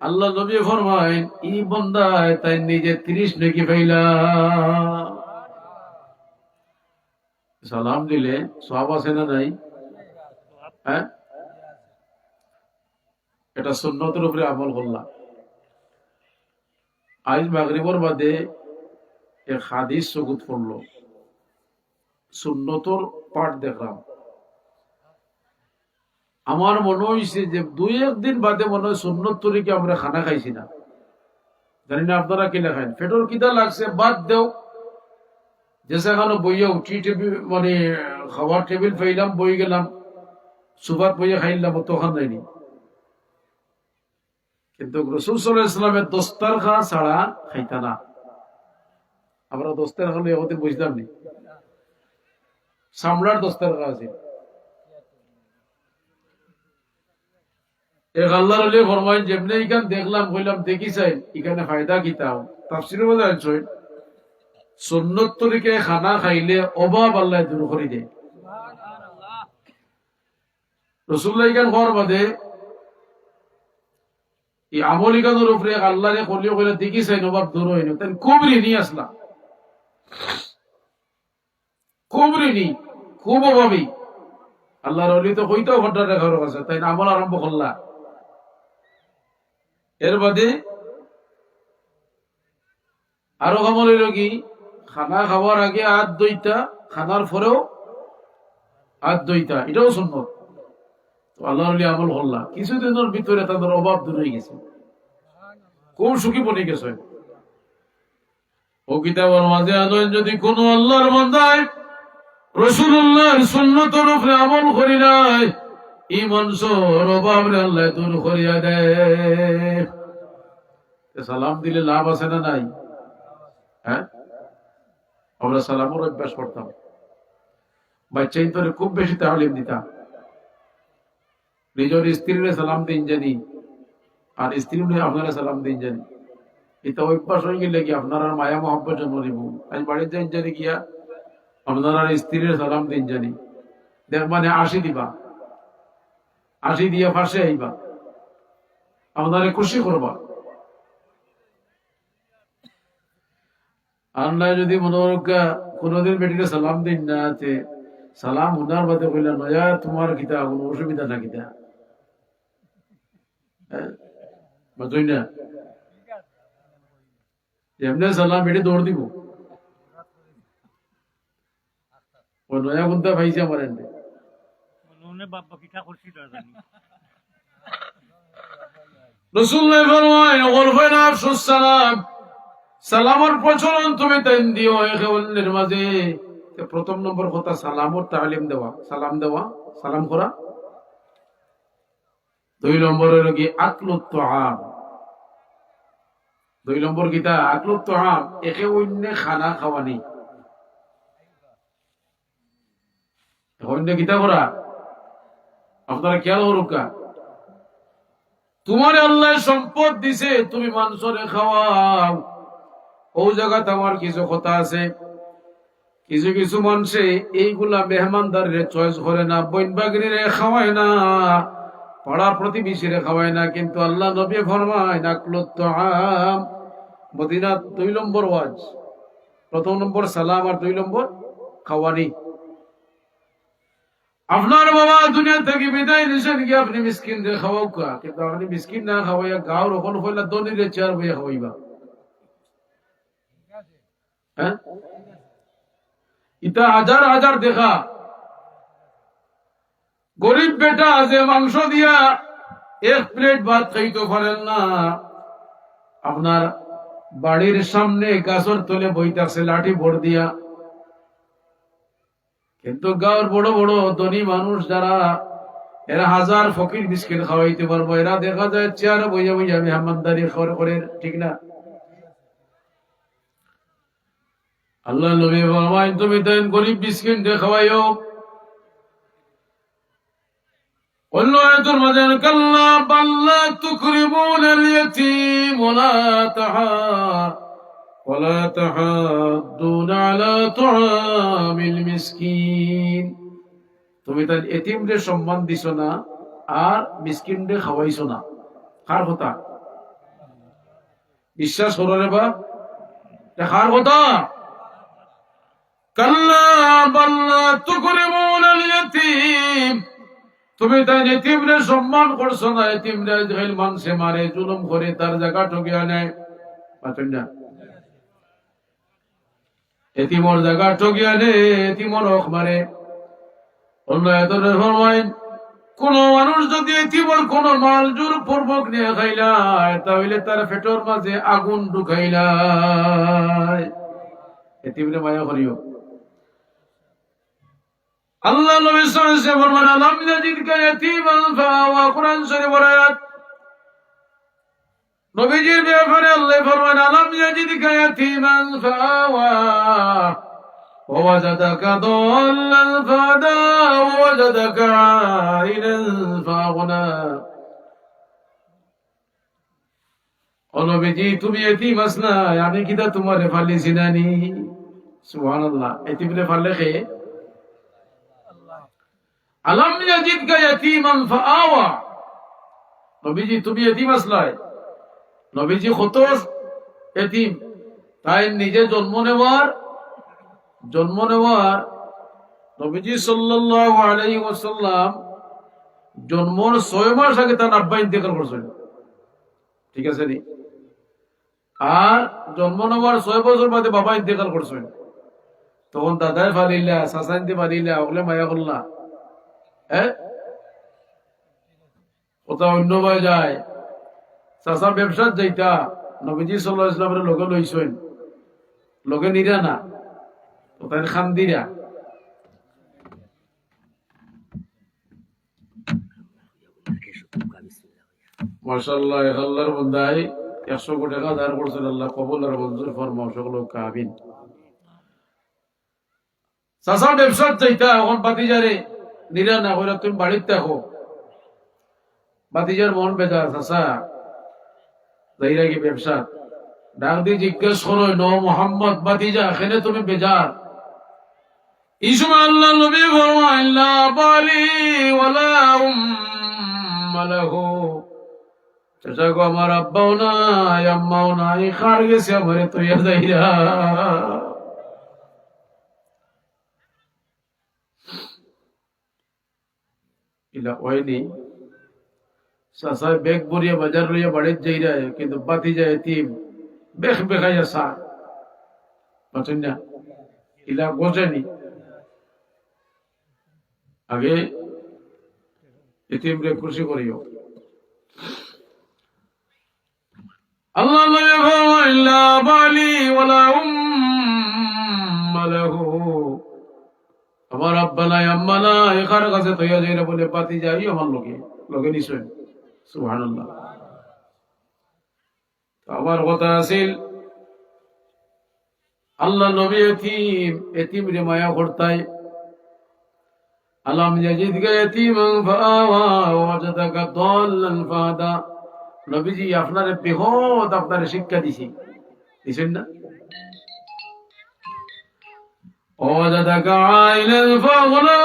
আল্লাহ নবী ফরমায়েন এই বান্দা তাই নিজে 30 নাকি পাইলা। সালাম দিলে সওয়াব আছে না নাই? হ্যাঁ, এটা সুন্নতের উপরে আমল করলাম। আজ মাগরিবর বাদে এক হাদিস চকুত পড়লো, সুন্নতর পাঠ দেখলাম। আমার মনে হয়েছে যে 2-1 দিন বাদে মনে হয় সুন্নত তরিকে আমরা খানা খাইছি না। জানি না আপনারা কিনা খাইন, পেটর কিদা লাগছে বাদ দেও। যে সেখানে বইয়া উঠি টেবিল মানে খাবার টেবিল পাইলাম, বই গেলাম, সুবাদ বইয়া খাইলাম, তখন যায়নি। কিন্তু রাসূল সাল্লাল্লাহু আলাইহি ওয়াসাল্লামের দস্তারখান ছাড়া খাইতা না। আমরা দস্তারখান এখন বুঝলাম নি, সামলার দস্তারখান আছে। এক আল্লাহর ওলি ফরমায়েন যেমনি এখান দেখলাম কইলাম দেখি চাই এখানে ফায়দা কিতাও তাফসীরে বোঝা যাচ্ছে সুন্নত তরিকে খানা খাইলে অভাব আল্লাহ দূর করে দেয়। সুবহানাল্লাহ। রাসূলুল্লাহ এখান হওয়ার বাদে এই আমলিকানোর উপরে আল্লাহরে কলিও কইলে দেখি চাই অভাব দূর হইল, তাই খুব ঋণী আসলাম, খুব ঋণী, খুব অভাবী। আল্লাহর ওলি তো কইতাও ঘন্টা ঘর আছে, তাই আমল আরম্ভ করলা। এর বাদে আরো আমল হইল কি খানা খাওয়ার আগে হাত ধুইতা, খানার পরেও হাত ধুইতা, এটাও সুন্নত। তো আল্লাহর ওলি আমল করলা, কিছুদিনের ভিতরে তাদের অভাব দূর হয়ে গেছে, খুব সুখী বনে গেছে। ও কিতাবের মাঝে আনয় যদি কোন আল্লাহর বান্দায় রাসূলুল্লাহর সুন্নতের উপরে আমল করি নাই, এই মানুষের অভাব আল্লাহ দূর করিয়া দেয়। সালাম দিলে লাভ আছে না নাই? হ্যাঁ, আমরা সালামের অভ্যাস করতাম। বাচ্চা ইন্তরে খুব বেশি তালিম দিতাম। নিজের স্ত্রীর সালাম দিন জানি, আর স্ত্রী আপনারা সালাম দিন জানি। এটা অভ্যাস হয়ে গেলে কি আপনার মায়া মহব্বত জন্ম দিব। আজ বাড়ির যাই জানি গিয়া আপনারা স্ত্রীর সালাম দিন জানি, দেখবানে 80 দিবা, 80 দিয়া ফাঁসে আইবা, আপনারা খুশি করবা। আল্লাহ যদি মনে রক্ষা কোনদিন বেটিকে সালাম দিন না আছে, সালাম উনার বাদে কইলা নয়া তোমার কিতা কোনো অসুবিধা না কিতা, বুঝই না এমনি সালাম বেটি দৌড় দিব। ও নয়া গুন্তা পাইছে আমার এনে সামনে বাপ্পা পিঠা করছি তো জানি রাসূলুল্লাহ ফরমায় ওয়ারফাইন আফসুস সালাম, সালামের প্রচলন তুমি তাই দিও এখনের মাঝে। প্রথম নম্বর কথা সালামর তালিম দেওয়া, সালাম দেওয়া, সালাম করা। দুই নম্বর হলো কি আকলুত তুআম, দুই নম্বর কিতা আকলুত তুআম, একে অন্য খানা খাওয়ানি, অন্য কিতা করা। আপনারা খেয়াল করুকা, তোমার আল্লাহ সম্পদ দিছে, তুমি মানুষরে খাওয়াও। ও জায়গাতে আমার কিছু কথা আছে, কিছু কিছু মানুষে এইগুলা মেহমানদারে চয়েস করে না, বইন বাগিনীরে খাওয়ায় না, পাড়া প্রতিবেশীরে খাওয়ায় না। কিন্তু আল্লাহ নবী ফরমায় আকলুত তুআম, মদিনা 2 নম্বর ওয়াজ, প্রথম নম্বর সালাম আর 2 নম্বর খাওয়ানি। আপনার বাবা দুনিয়া থেকে বিদায় নিছেন কি আপনি মিসকিন রে খাওয়াও কা, কিন্তু আপনি মিসকিন না খাওয়াইয়া গাঁও রকম হইলা দনিরে চেয়ার বইয়া খাওয়াইবা। হ্যাঁ, ইটা হাজার হাজার দেখা। গরিব বেটা যে মাংস দিয়া 1 প্লেট ভাত খাইতে পারেন না, আপনার বাড়ির সামনে গাছের তলে বইতাছে লাঠি ভর দিয়া। কিন্তু গাঁওর বড় বড় ধনী মানুষ যারা, এরা হাজার ফকির বিস্কিট খাওয়াইতে পারবো, এরা দেখা যায় চেয়ারে বইয়া বইয়া মেহমানদারি করে, ঠিক না? আল্লাহ নবী ফরমায় তুমি দেন গরিব বিস্কিট খাওয়াইও। অন্য আয়াতের মাঝে কাল্লা বাল্লা তুকরিমুনাল ইয়াতীম ওয়ালা তাহাদ্দুনা আলা তুআমিল মিসকিন, তুমি তার এতিমরে সম্মান দিছো না আর মিসকিনরে খাওয়াইছো না। কার কথা? বিশ্বাস করো রে বা, কার কথা? কাল্লা বাল্লা তুকরিমুনাল ইয়াতীম, তুমি তাই এতিমরে সম্মান করছো না। এতিমরে জেল মানুষে মারে, জুলুম করে, তার জায়গা ঠকিয়ে নেয়, পাচ্ছেন না? এতিমর জায়গা ঠকিয়ে নেয়, এতিমর হক মারে। অন্য এতদের ফরমায় কোন মানুষ যদি এতিমর কোন মাল জোর পূর্বক নিয়ে খাইলায়, তাহলে তার পেটের মাঝে আগুন ঢুকাইলায়। এতিমরে মায়া করিও। আল্লাহ নবী সাল্লাল্লাহু আলাইহি ওয়াসাল্লাম ফরমান আলাম ইয়াজিদকা ইয়াতীমান ফাআওয়া, কুরআন শরীফের আয়াত। নবীজির ব্যাপারে আল্লাহ ফরমান আলাম ইয়াজিদকা ইয়াতীমান ফাআওয়া ওয়াজাদাকা দাল্লান ফাহাদা ওয়াজাদাকা আইলান ফাআগনা। ও নবীজি তুমি এতিম আসনা, আমি কিটা তোমারে ফালিছি নানি? সুবহানাল্লাহ। এতিমরে ফালে কে? আলাম ইয়াজিদকা ইয়াতীমান ফাআওয়া, নবীজি তুমি এতিম আসলাই। নবীজি কত এতিম, তাই নিজে জন্ম নেওয়ার নবীজি সাল্লাল্লাহু আলাইহি ওয়াসাল্লাম জন্মর 6 মাস আগে তার আব্বা ইন্তেকাল করছেন, ঠিক আছে নি? আর জন্ম নেওয়ার 6 বছর বাদে বাবা ইন্তেকাল করছেন। তখন দাদাই ফালিল্লা, চাচাইতে ফালিল্লা, ওগুলো মায়া করলা। হ্যাঁ, কোথাও অন্য ভাই যায়, চাচা ব্যবসার যাইতা, নবীজি সাল্লাল্লাহু আলাইহি ওয়াসাল্লামের লগে লইছেন, লগে নিরা না, কোথায় খান্দিরা। মাশাআল্লাহ, আল্লাহর বান্দাই 100 কোটি টাকা দান করছেন, আল্লাহ কবুল আর মঞ্জুর ফরমাও, সকলকে আমিন। চাচা ব্যবসার যাইতা, এখন বাতিজারে নিরা না কইরা তুমি বাড়িতে থাকো। বাতিজার মন বেজার, চাচা যাইরা কি ব্যবসা? ডাক দিয়ে জিজ্ঞেস করো, ন মোহাম্মদ বাতিজা এখানে তুমি বেজার? এই সময় আল্লাহ নবী ফরমায় লা বালি ওয়ালা উম্মা লাহু, চাচা গো আমার আব্বাও নাই আম্মাও নাই, খার গেছে আমারে তুইয়া যাইরা। ইলা ওইনি চাচা বেগ বরিয়া বাজার লইয়া বাড়িতে যাইরা, কিন্তু বাতিজা এতিম বেখ বেখাইয়া সা, পাচ্ছেন না? ইলা গোজেনি। আগে এতিমরে খুশি করিও। আল্লাহ লা বালি ওয়ালা উম্মা লাহু, আমার আব্বা নাই আম্মা নাই, এখার কাছে তৈয়া যাই না বলে পাতি যাই আমার লোকে লোকে নিশ্চয়। সুবহানাল্লাহ। আমার কথা আছিল আল্লাহ নবী এতিম রে মায়া করতাই। আলাম ইয়াজিদকা ইয়াতীমান ফাআওয়া ওয়াজাদাকা দাল্লান ফাহাদা। নবীজি আপনারে বেহদ আপনারে শিক্ষা দিছি, দিছেন না? ওয়াজাদাকা আইলান ফাগনা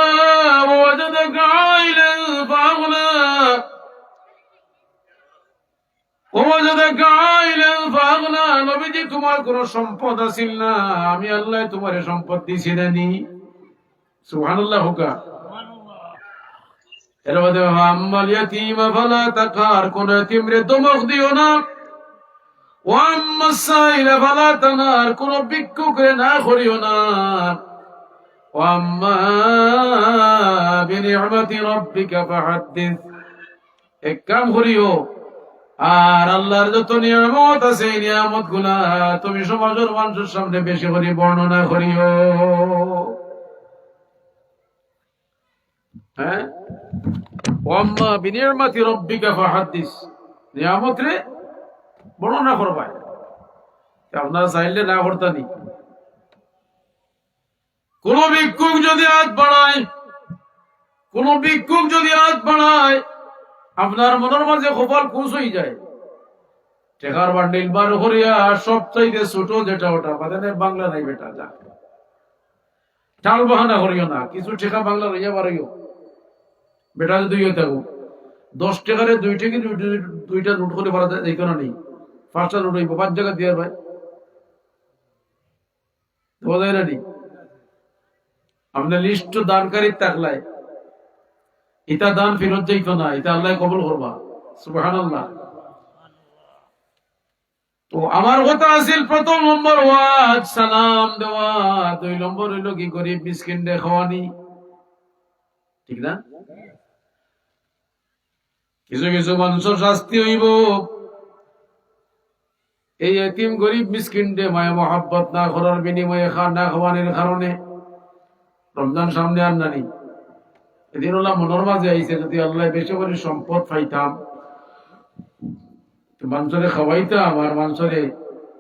ওয়াজাদাকা আইলান ফাগনা ওয়াজাদাকা আইলান ফাগনা। নবীজি তোমার কোন সম্পদ আছিল না, আমি আল্লাহ তোমারে সম্পদ দিছি নানি। সুবহানাল্লাহ হুকা। এর মধ্যে আম্মাল ইয়াতীমা ফালা তাকার, কোন এতিমরে ধমক দিও না। ওয়া আম্মাস সাইলা ফালা তানহার, কোন ভিক্ষুকরে না করিও না। ওয়া আম্মা বিনি'মাতি রাব্বিকা ফাহাদ্দিস, এক কাম করিও আর আল্লাহর যত নিয়ামত আছে এই নিয়ামত গুলা তুমি সমাজের মানুষের সামনে বেশি করে বর্ণনা করিও। হ্যাঁ, ওয়াম্মা বিনি'মাতি রাব্বিকা ফাহাদ্দিস, নিয়ামত রে বর্ণনা করবা। আপনারা চাইলে না করতানি। কোন ভিক্ষুক যদি হাত বাড়ায়, কোন ভিক্ষুক যদি হাত বাড়ায়, আপনার মনের মাঝে কপাল খুশ হয়ে যায়। টেকার বান্ডিল বার করিয়া সবচাইতে ছোট যেটা ওটা বাদে বাংলা নাই বেটা, যা টাল বাহানা করিও না। কিছু টেকা বাংলা লইয়া বাড়িও বেটা, যদি থাকো 10 টাকারে 2 থেকে 2টা নোট করে বাড়া যায়, এই কারণে নেই 5টা নোট হইব 5 জায়গা দিয়ে ভাই বোঝায় না নি। আপনার লিস্ট দানকারী থাকলাই ইটা দান ফেরত যাইত না, এটা আল্লাহ কবুল করবা। সুবহানাল্লাহ। তো আমার কথা আছিল প্রথম নম্বর ওয়াজ সালাম দেওয়া, 2 নম্বর হইল কি গরিব মিসকিনদের খাওয়ানি, ঠিক না? কিছু কিছু মানুষের শাস্তি হইব এই এতিম গরিব মিসকিনদের মায়া মহাব্বত না করার বিনিময়ে না খাওয়ানোর কারণে। রমজান সামনে আর নানি, এদিন ওলা মনের মাঝে আইছে যদি আল্লাহ বেশি করে সম্পদ পাইতাম, মানুষরে খাওয়াইতাম আর মানুষরে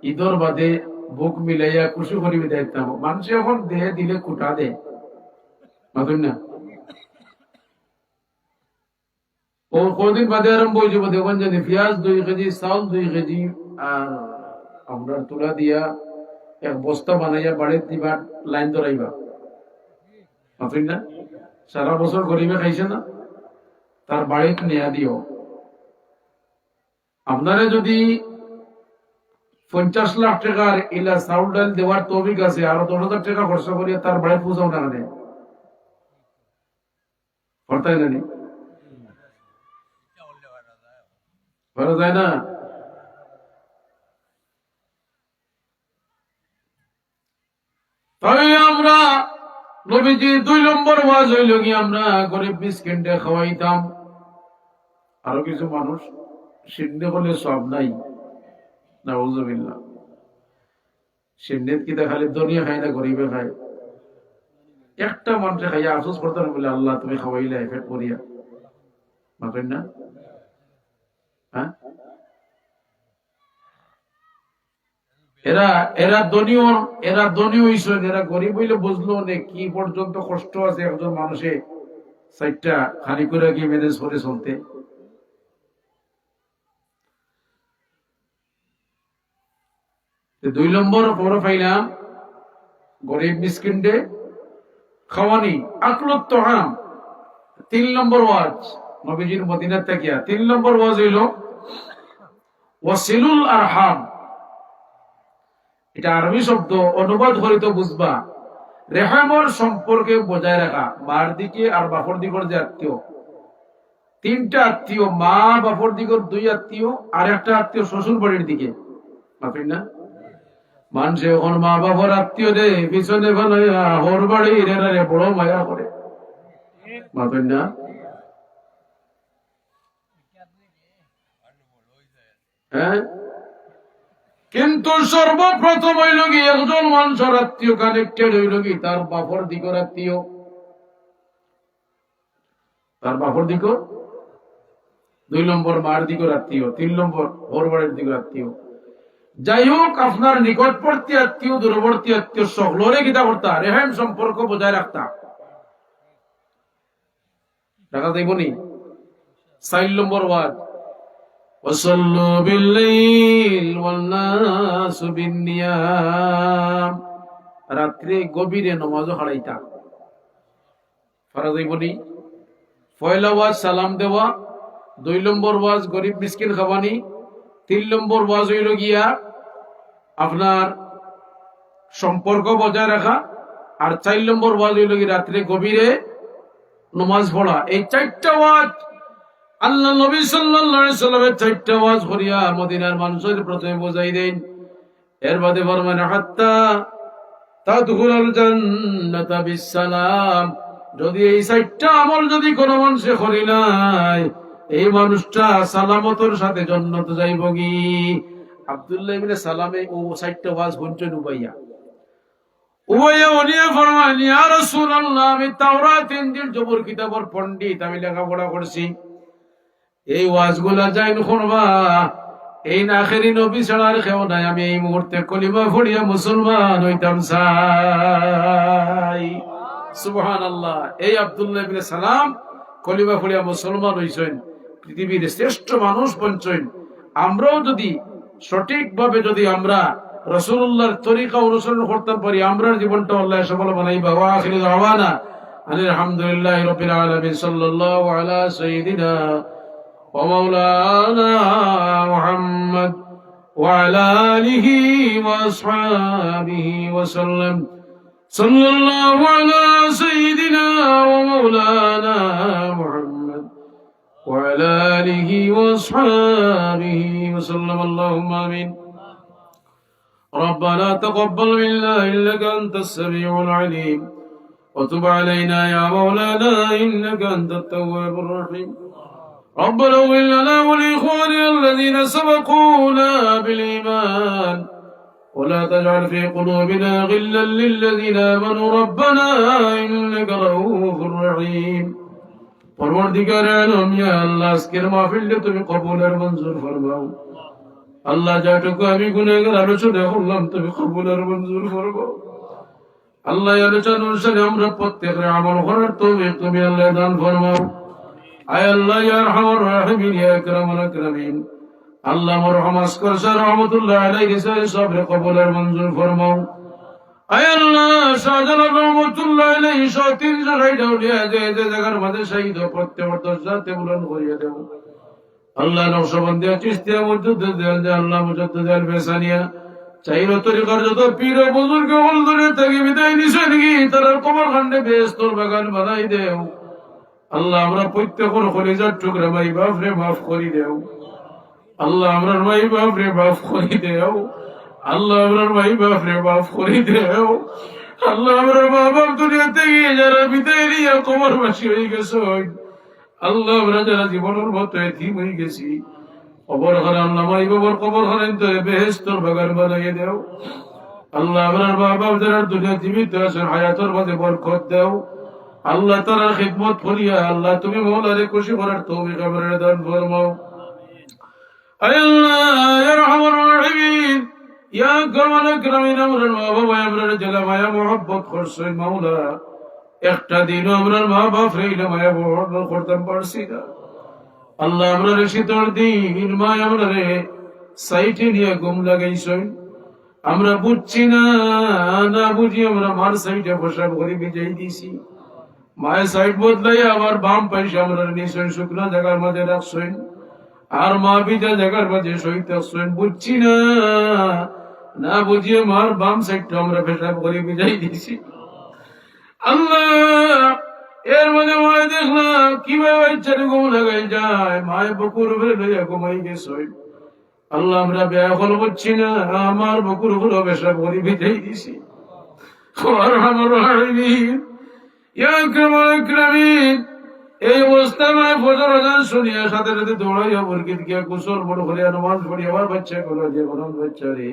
ঈদর বাদে বুক মিলাইয়া খুশি করিবে দেখতাম। মানুষ এখন দেহে দিলে কুটা দে, মাতুন না। ও কদিন বাদে আরম্ভ হয়ে যাবো, দেখুন জানি পেঁয়াজ 2 কেজি, চাউল 2 কেজি, আর আমরা তুলা দিয়া 1 বস্তা বানাইয়া বাড়ির দিবা, লাইন ধরাইবা, মাতুন না। সারা বছর গরিবে খাইছে না, তার বাড়িতে নেয়া দিও। আপনারা যদি 50 লাখ টাকার ইলা চাউল ডাল দেওয়ার তৌফিক আছে, আরো 10,000 টাকা খরচ করিয়া তার বাড়িতে পৌঁছাও না নেই, করতাই না, করা যায় না। তাই আমরা নবীজি 2 নম্বর ওয়াজ হইল কি আমরা গরিব মিসকিনদের খাওয়াইতাম। আরো কিছু মানুষ সিন্নে বলে সব নাই, নাউযুবিল্লাহ। সিন্নের কি খালি দুনিয়া খায় না গরিবে খায়। একটা মানুষে খাইয়া আফসোস করতেন বলে আল্লাহ তুমি খাওয়াইলে পেট ভরিয়া, মাতেন না? হ্যাঁ, এরা ধনী হইছেন, এরা গরিব হইলে বুঝলো না কি পর্যন্ত কষ্ট আছে একজন মানুষে 4টা খালি করে কি ম্যানেজ করে চলতে। দুই নম্বর পরে পাইলাম গরিব মিসকিনদের খাওয়ানি, আকলত তাআম। 3 নম্বর ওয়াজ নবীজির মদিনার তাকিয়া 3 নম্বর ওয়াজ হইল ওয়াসিলুল আরহাম। এটা আরবি শব্দ, অনুবাদ করিতে বুঝবা রেহামর সম্পর্কে বজায় রাখা। মার দিকে আর বাপর দিকের যে আত্মীয়, 3টা আত্মীয়, মা বাপর দিকের 2 আত্মীয় আর একটা আত্মীয় শ্বশুর বাড়ির দিকে, মাফিন না। মানুষে এখন মা বাবার আত্মীয় দে পিছনে ওর বাড়ির এরা বড় মায়া করে, মাফিন না। হ্যাঁ, কিন্তু সর্বপ্রথম হইল কি একজন মানুষের আত্মীয় কানেক্টেড হইল কি তার বাপর দিকর আত্মীয়, তার বাপর দিক, 2 নম্বর মার দিকর আত্মীয়, 3 নম্বর ওর বাড়ির দিকর আত্মীয়। যাই হোক, আপনার নিকটবর্তী আত্মীয়, দূরবর্তী আত্মীয় সকলরে কিতা করতা, রেহেম সম্পর্ক বজায় রাখতা, টাকা দেবনি। 4 নম্বর ওয়াজ, ওয়াসাল্লু বিল-লাইল ওয়ান-নাসু বিন-নিয়াম, রাত্রে গভীরে নামাজও হারাইতা, ফরজ দেবনি। পয়লা ওয়াজ সালাম দেওয়া, 2 নম্বর ওয়াজ গরিব মিসকিন খাওয়ানি, 3 নম্বর ওয়াজ হইল গিয়া আপনার সম্পর্ক বজায় রাখা, আর 4 নম্বর ওয়াজ হইল গিয়ে রাত্রে গভীরে নামাজ পড়া। এই 4টা ওয়াজ আল্লাহ নবী সাল্লাল্লাহু আলাইহি সাল্লামের 4টা ওয়াজ করিয়া মদিনার মানুষের প্রথমে বোঝাই দেন। এর বাদে ফরমান হাত্তা তাদখুলুল জান্নাতা বিসসালাম, যদি এই 4টা আমল যদি কোনো মানুষে করি নাই, এই মানুষটা সালামতের সাথে জান্নাত যাইব কি। আব্দুল্লাহ ইবনে সালামে ও 4টা ওয়াজ শুনছেন উবাইয়া উনিয়ে ফরমান, ইয়া রাসূলুল্লাহ, আমি তাওরাত ইনজিল জবর কিতাবের পণ্ডিত, আমি লেখাপড়া করছি, এই ওয়াজগুলা যাইন শুনবা, এই না আখেরি নবী ছাড়া আর কেউ নাই, আমি এই মুহূর্তে কলিমা পড়িয়া মুসলমান হইতাম চাই। সুবহানাল্লাহ। এই আব্দুল্লাহ ইবনে সালাম কলিমা পড়িয়া মুসলমান হইছেন, পৃথিবীর শ্রেষ্ঠ মানুষ বনছেন। আমরাও যদি সঠিকভাবে যদি আমরা রাসূলুল্লাহর তরিকা অনুসরণ করতে পারি, আমরা জীবনটা আল্লাহ সফল বানাইবা। ওয়া আখিরু দাওয়ানা আলহামদুলিল্লাহি রাব্বিল আলামিন। সাল্লাল্লাহু আলা সাইয়্যিদিনা ওয়া মাওলানা মুহাম্মদ ওয়া আলা আলিহি ওয়া আসহাবিহি ওয়া সাল্লাম। সাল্লাল্লাহু আলা সাইয়্যিদিনা ওয়া মাওলানা মুহাম্মদ ওয়া আলা আলিহি ওয়া আসহাবিহি ওয়া সাল্লাম। আল্লাহুম্মা আমিন। ربنا تقبل منا إنك أنت السميع العليم وتب علينا يا مولانا إنك أنت التواب الرحيم. ربنا اغفر لنا ولإخواننا الذين سبقونا بالإيمان ولا تجعل في قلوبنا غلا للذين آمنوا ربنا إنك رؤوف رحيم. পরবর্তীকার আলম, ইয়া আল্লাহ, আজকের মাহফিলটা তুমি কবুল আর মঞ্জুর ফরমাও। আল্লাহ, যাটুকু আমি গুনাহগার আলোচনা করলাম তুমি কবুল আর মঞ্জুর করবো। আল্লাহ, আলোচনা অনুসারে আমরা প্রত্যেকের আমল করার তৌফিক তুমি আল্লাহ দান ফরমাও। আয় আল্লাহ, ইয়া আরহামার রাহিমিন, ইয়া আকরামুল আকরামিন, আল্লাহ মরহুম আসকার শাহ রহমাতুল্লাহ আলাইহি সবরে কবুল আর মঞ্জুর ফরমাও। আয় আল্লাহ, শাহজালাল রহমাতুল্লাহ আলাইহি 360 আউলিয়া যে জায়গার মধ্যে শহীদ প্রত্যেক দরজাতে বুলন্দ করিয়ে দেও। আল্লাহ, নকশবন্দিয়া, চিশতিয়া, মুজাদ্দিদিয়া, আল্লাহ মুজাদ্দিদ আল বেসানিয়া, চাইরো তরিকার যত পীর ও বুজুর্গ হল ধরে থাকি বিদায় নিছেন কি তার কবর খান্ডে বেহেশতের বাগান বানাই দেও। আল্লাহ, আমরা প্রত্যেকের কলিজার টুকরা মাই বাপ রে মাফ করি দেও। আল্লাহ, আমরার মাই বাপ রে মাফ করি দেও। আল্লাহ, আমরার মাই বাপ রে মাফ করি দেও। আল্লাহ, আমরা মা বাপ দুনিয়াতে গিয়ে যারা বিদায় নিয়ে কবরবাসী হয়ে গেছে, আল্লাহ, আমরা যারা জীবনের মতো এতিম হয়ে গেছি, কবর ঘরে আল্লাহ মাই বাবার কবর ঘরে বেহেশতের বাগান বানাইয়ে দেও। আল্লাহ, আমরার মা বাপ যারা দুনিয়া জীবিত আছেন হায়াতের মাঝে বরকত দেও। আল্লাহ, তারা খিদমত করিয়া আল্লাহ তুমি মওলারে খুশি করার তৌফিক আমাদের দান ফরমাও। আয় আল্লাহ, ইয়া আরহামার রাহিমিন, ইয়া আকরামুল আকরামিন, আমরার মা বাবা আমরার যারা মায়া মুহাব্বত করছেন মাওলা, একটা দিন আমরার মা বাপ রে মায়া মুহাব্বত করতে পারছি না। আল্লাহ, আমরার শীতল দিন মায়া আমরারে সাইটে নিয়ে ঘুম লাগাইছেন, আমরা বুঝছি না, না বুঝি আমরা মার সাইডে বসা ঘরে বিজাই দিছি। মায়ের সাইড বদলাইয়া আবার বাম পাইছে আমরা নিশ্চয় শুকনা জায়গার মাঝে রাখছেন, আর মা বিজা জায়গার মাঝে শহীদ আসছেন। বুঝছি না, না বুঝিয়ে মার বাম সাইডটা আমরা পেশাব করে বিজাই দিছি। আল্লাহ, এর মানে মায় দেখলাম কিভাবে বাচ্চারে ঘুম লাগাই যায়, মায় বকুর উপরে লইয়া ঘুমাই গেছে। আল্লাহ, আমরা ব্যয় হল বুঝছি না, আমার বকুর উপরে পেশাব করে বিজাই দিছি। আর আমার ইয়া আকরামুল আকরামিন, এই অবস্থায় মায় ফজর আজান শুনিয়া সাথে সাথে দৌড়াইয়া মুরগিদ গিয়া গোসল বড় করিয়া নামাজ পড়ি আমার বাচ্চা গুলো যে বরং বাচ্চা রে,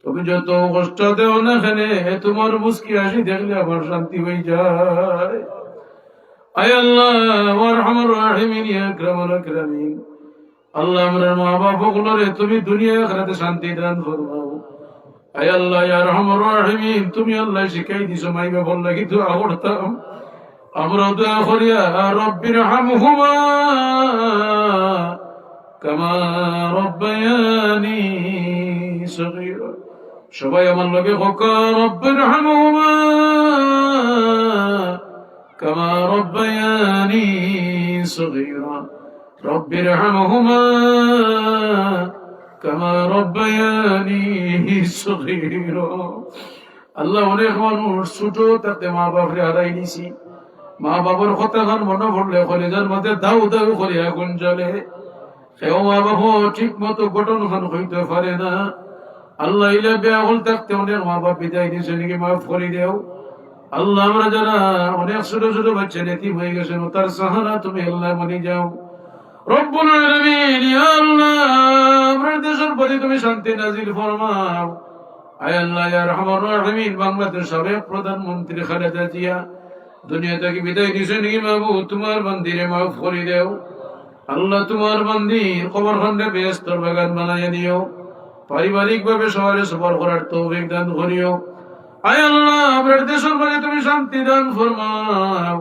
তুমি যত কষ্ট দেও না এখানে তোমার মুস্কি হাসি দেখলে আমার শান্তি হয়ে যায়। আয় আল্লাহ আরহামুর রাহিমিন ইয়া আকরামুল আকরামিন, আল্লাহ আমরা মা বাবা গুলোরে তুমি দুনিয়া আখিরাতে শান্তি দান ফরমাও। আয় আল্লাহ ইয়া আরহামুর রাহিমিন, তুমি আল্লাহ শিখাই দিছো মাই বাবার লাগি দোয়া করতাম, আমরা দোয়া করিয়া রব্বির হামহুমা কামা রব্বায়ানি সগীরা। সবাই আমার লগে হোকা রব্বির হামহুমা কামা রব্বায়ানি সগীরা, রব্বির হামহুমা কামা রব্বায়ানি সগীরা। আল্লাহ অনেক মানুষ ছোট তাতে মা বাপরে হারাই নিছি, মা বাবার কথা খান মনে পড়লে কলেজের মধ্যে দাউ দাউ করে আগুন জ্বলে। সেও মা বাবা ঠিক মতো গঠন খান হইতে পারে না। আল্লাহ ইলা বেআকুল থাকতে অনেক মা বাপ বিদায় দিয়েছে নাকি মাফ করে দেও। আল্লাহ আমরা যারা অনেক ছোট ছোট বাচ্চা এতিম হয়ে গেছেন তার সাহারা তুমি আল্লাহ মনে যাও। রব্বুল আলামিন ইয়া আল্লাহ আমরা দেশের প্রতি তুমি শান্তি নাজিল ফরমাও। আয় আল্লাহ ইয়া আরহামুর রাহিমিন, বাংলাদেশ সাবেক প্রধানমন্ত্রী খালেদা জিয়া দুনিয়া থেকে বিদায় দিয়েছে নাকি মাহবুব তোমার মন্দিরে মাফ করে দেও। আল্লাহ তোমার মন্দির কবরখানে বেহেশতের বাগান বানাইয়া দিও, পারিবারিক ভাবে শহরে সফর করার তৌফিক দান করিও। আয় আল্লাহ আপনার দেশের মাঝে তুমি শান্তি দান ফরমাও,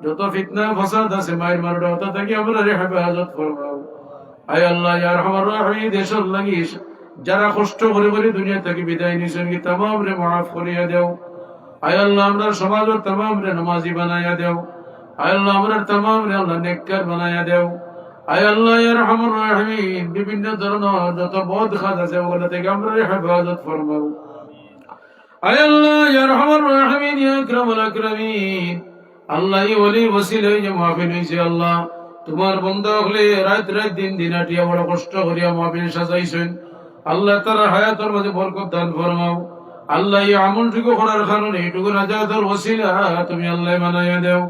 যত ফিতনা ফাসাদ আছে মায়ের মারডা তা থেকে আমরা হেফাজত ফরমাও। আয় আল্লাহ ইয়া আরহামুর রাহিমিন, দেশের লাগি যারা কষ্ট করে করে দুনিয়া থেকে বিদায় নিয়েছেন কি তামাম রে মাফ করিয়া দেও। আয় আল্লাহ আমরা সমাজের তামাম রে নামাজি বানাইয়া দেও। আয় আল্লাহ আমরা তামাম রে আল্লাহ নেককার বানাইয়া দেও। আয় আল্লাহ ইয়া আরহামুর রাহিমিন, বিভিন্ন ধরনের যত বদ কাজ আছে ওগুলো থেকে আমরা হেফাজত ফরমাও। আয় আল্লাহ ইয়া আরহামুর রাহিমিন ইয়া আকরামুল আকরামিন, আল্লাহ এই ওলি ওসিলা যে মাহফিল হইছে আল্লাহ তোমার বান্দা হলে রাত রাত দিন দিন আটিয়া বড় কষ্ট করিয়া মাহফিল সাজাইছেন। আল্লাহ তারা হায়াতের মাঝে বরকত দান ফরমাও। আল্লাহ এই আমলটুকু করার কারণে এইটুকু নাজাতের ওসিলা তুমি আল্লাহ বানাইয়া দেও।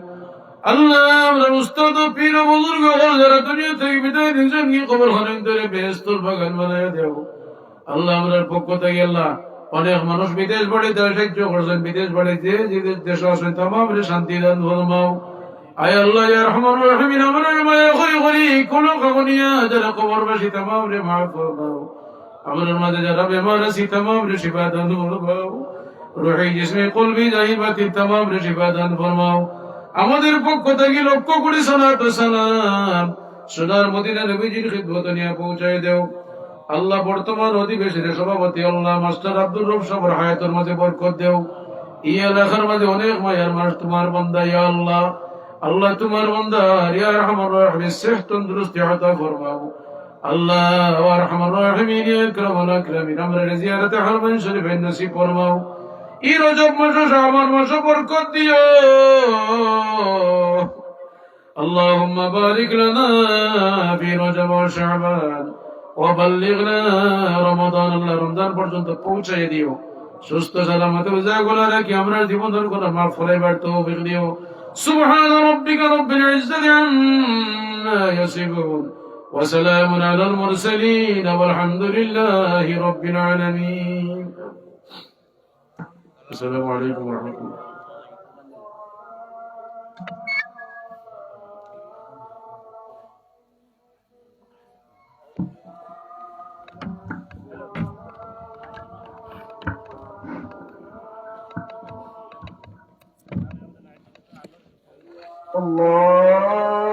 আল্লাহ আমরা উস্তাদ ও পীর ও বুজুর্গ যারা দুনিয়া থেকে বিদায় দিয়েছেন কি কবরখানে ধরে বেহেশতের বাগান বানাইয়া দেও। আল্লাহ আমরার পক্ষ থেকে আল্লাহ অনেক মানুষ বিদেশ বাড়িতে সাহায্য করছেন, বিদেশ বাড়িতে যে দেশ আছেন তামাম শান্তি দান ফরমাও। আয় আল্লাহ ইয়া আরহামুর রাহিমিন, আমরা মায়া করি করি কোন কাগনিয়া যারা কবরবাসী তামাম রে মাফ ফরমাও। আমাদের মাঝে যারা বেমার আছি তামাম রে শিফা দান ফরমাও। রুহি জিসমে কলবি জাহিবাতি তামাম রে শিফা দান ফরমাও। আমাদের পক্ষ থেকে লক্ষ কোটি সালাত ও সালাম সোনার মদিনা নবীজির খিদমত নিয়ে পৌঁছায় দেও। আল্লাহ বর্তমান অধিবেশনের সভাপতি আল্লাহ মাস্টার আব্দুর রব সাহেবের হায়াতের মাঝে বরকত দেও। এই এলাকার মাঝে অনেক মায়ার মানুষ তোমার বান্দা ইয়া আল্লাহ, আল্লাহ তোমার বান্দা ইয়া আরহামুর রাহিমিন সেহত তন্দুরুস্তি আতা ফরমাও। আল্লাহ ওয়া আরহামুর রাহিমিন ইয়া আকরামুল আকরামিন, আমরা জিয়ারতে হারমাইন শরীফে নসিব ফরমাও। এই রজব মাসে শাবান মাসে বরকত দিও। اللهم بارك لنا في رجب وشعبان وبلغنا رمضان, আল্লাহ রমজান পর্যন্ত পৌঁছায় দিও। সুস্থ সালামতে জায়গা রাখি আমরা জীবন ধারণ করা মাফ করাইবার তৌফিক দিও। সুবহান রাব্বিকা রাব্বিল ইজ্জাতি আম্মা ইয়াসিফুন ওয়া সালামুন আলাল মুরসালিন ওয়ালহামদুলিল্লাহি রাব্বিল আলামিন। আসসালামু আলাইকুম ওয়া রাহমাতুল্লাহ। الله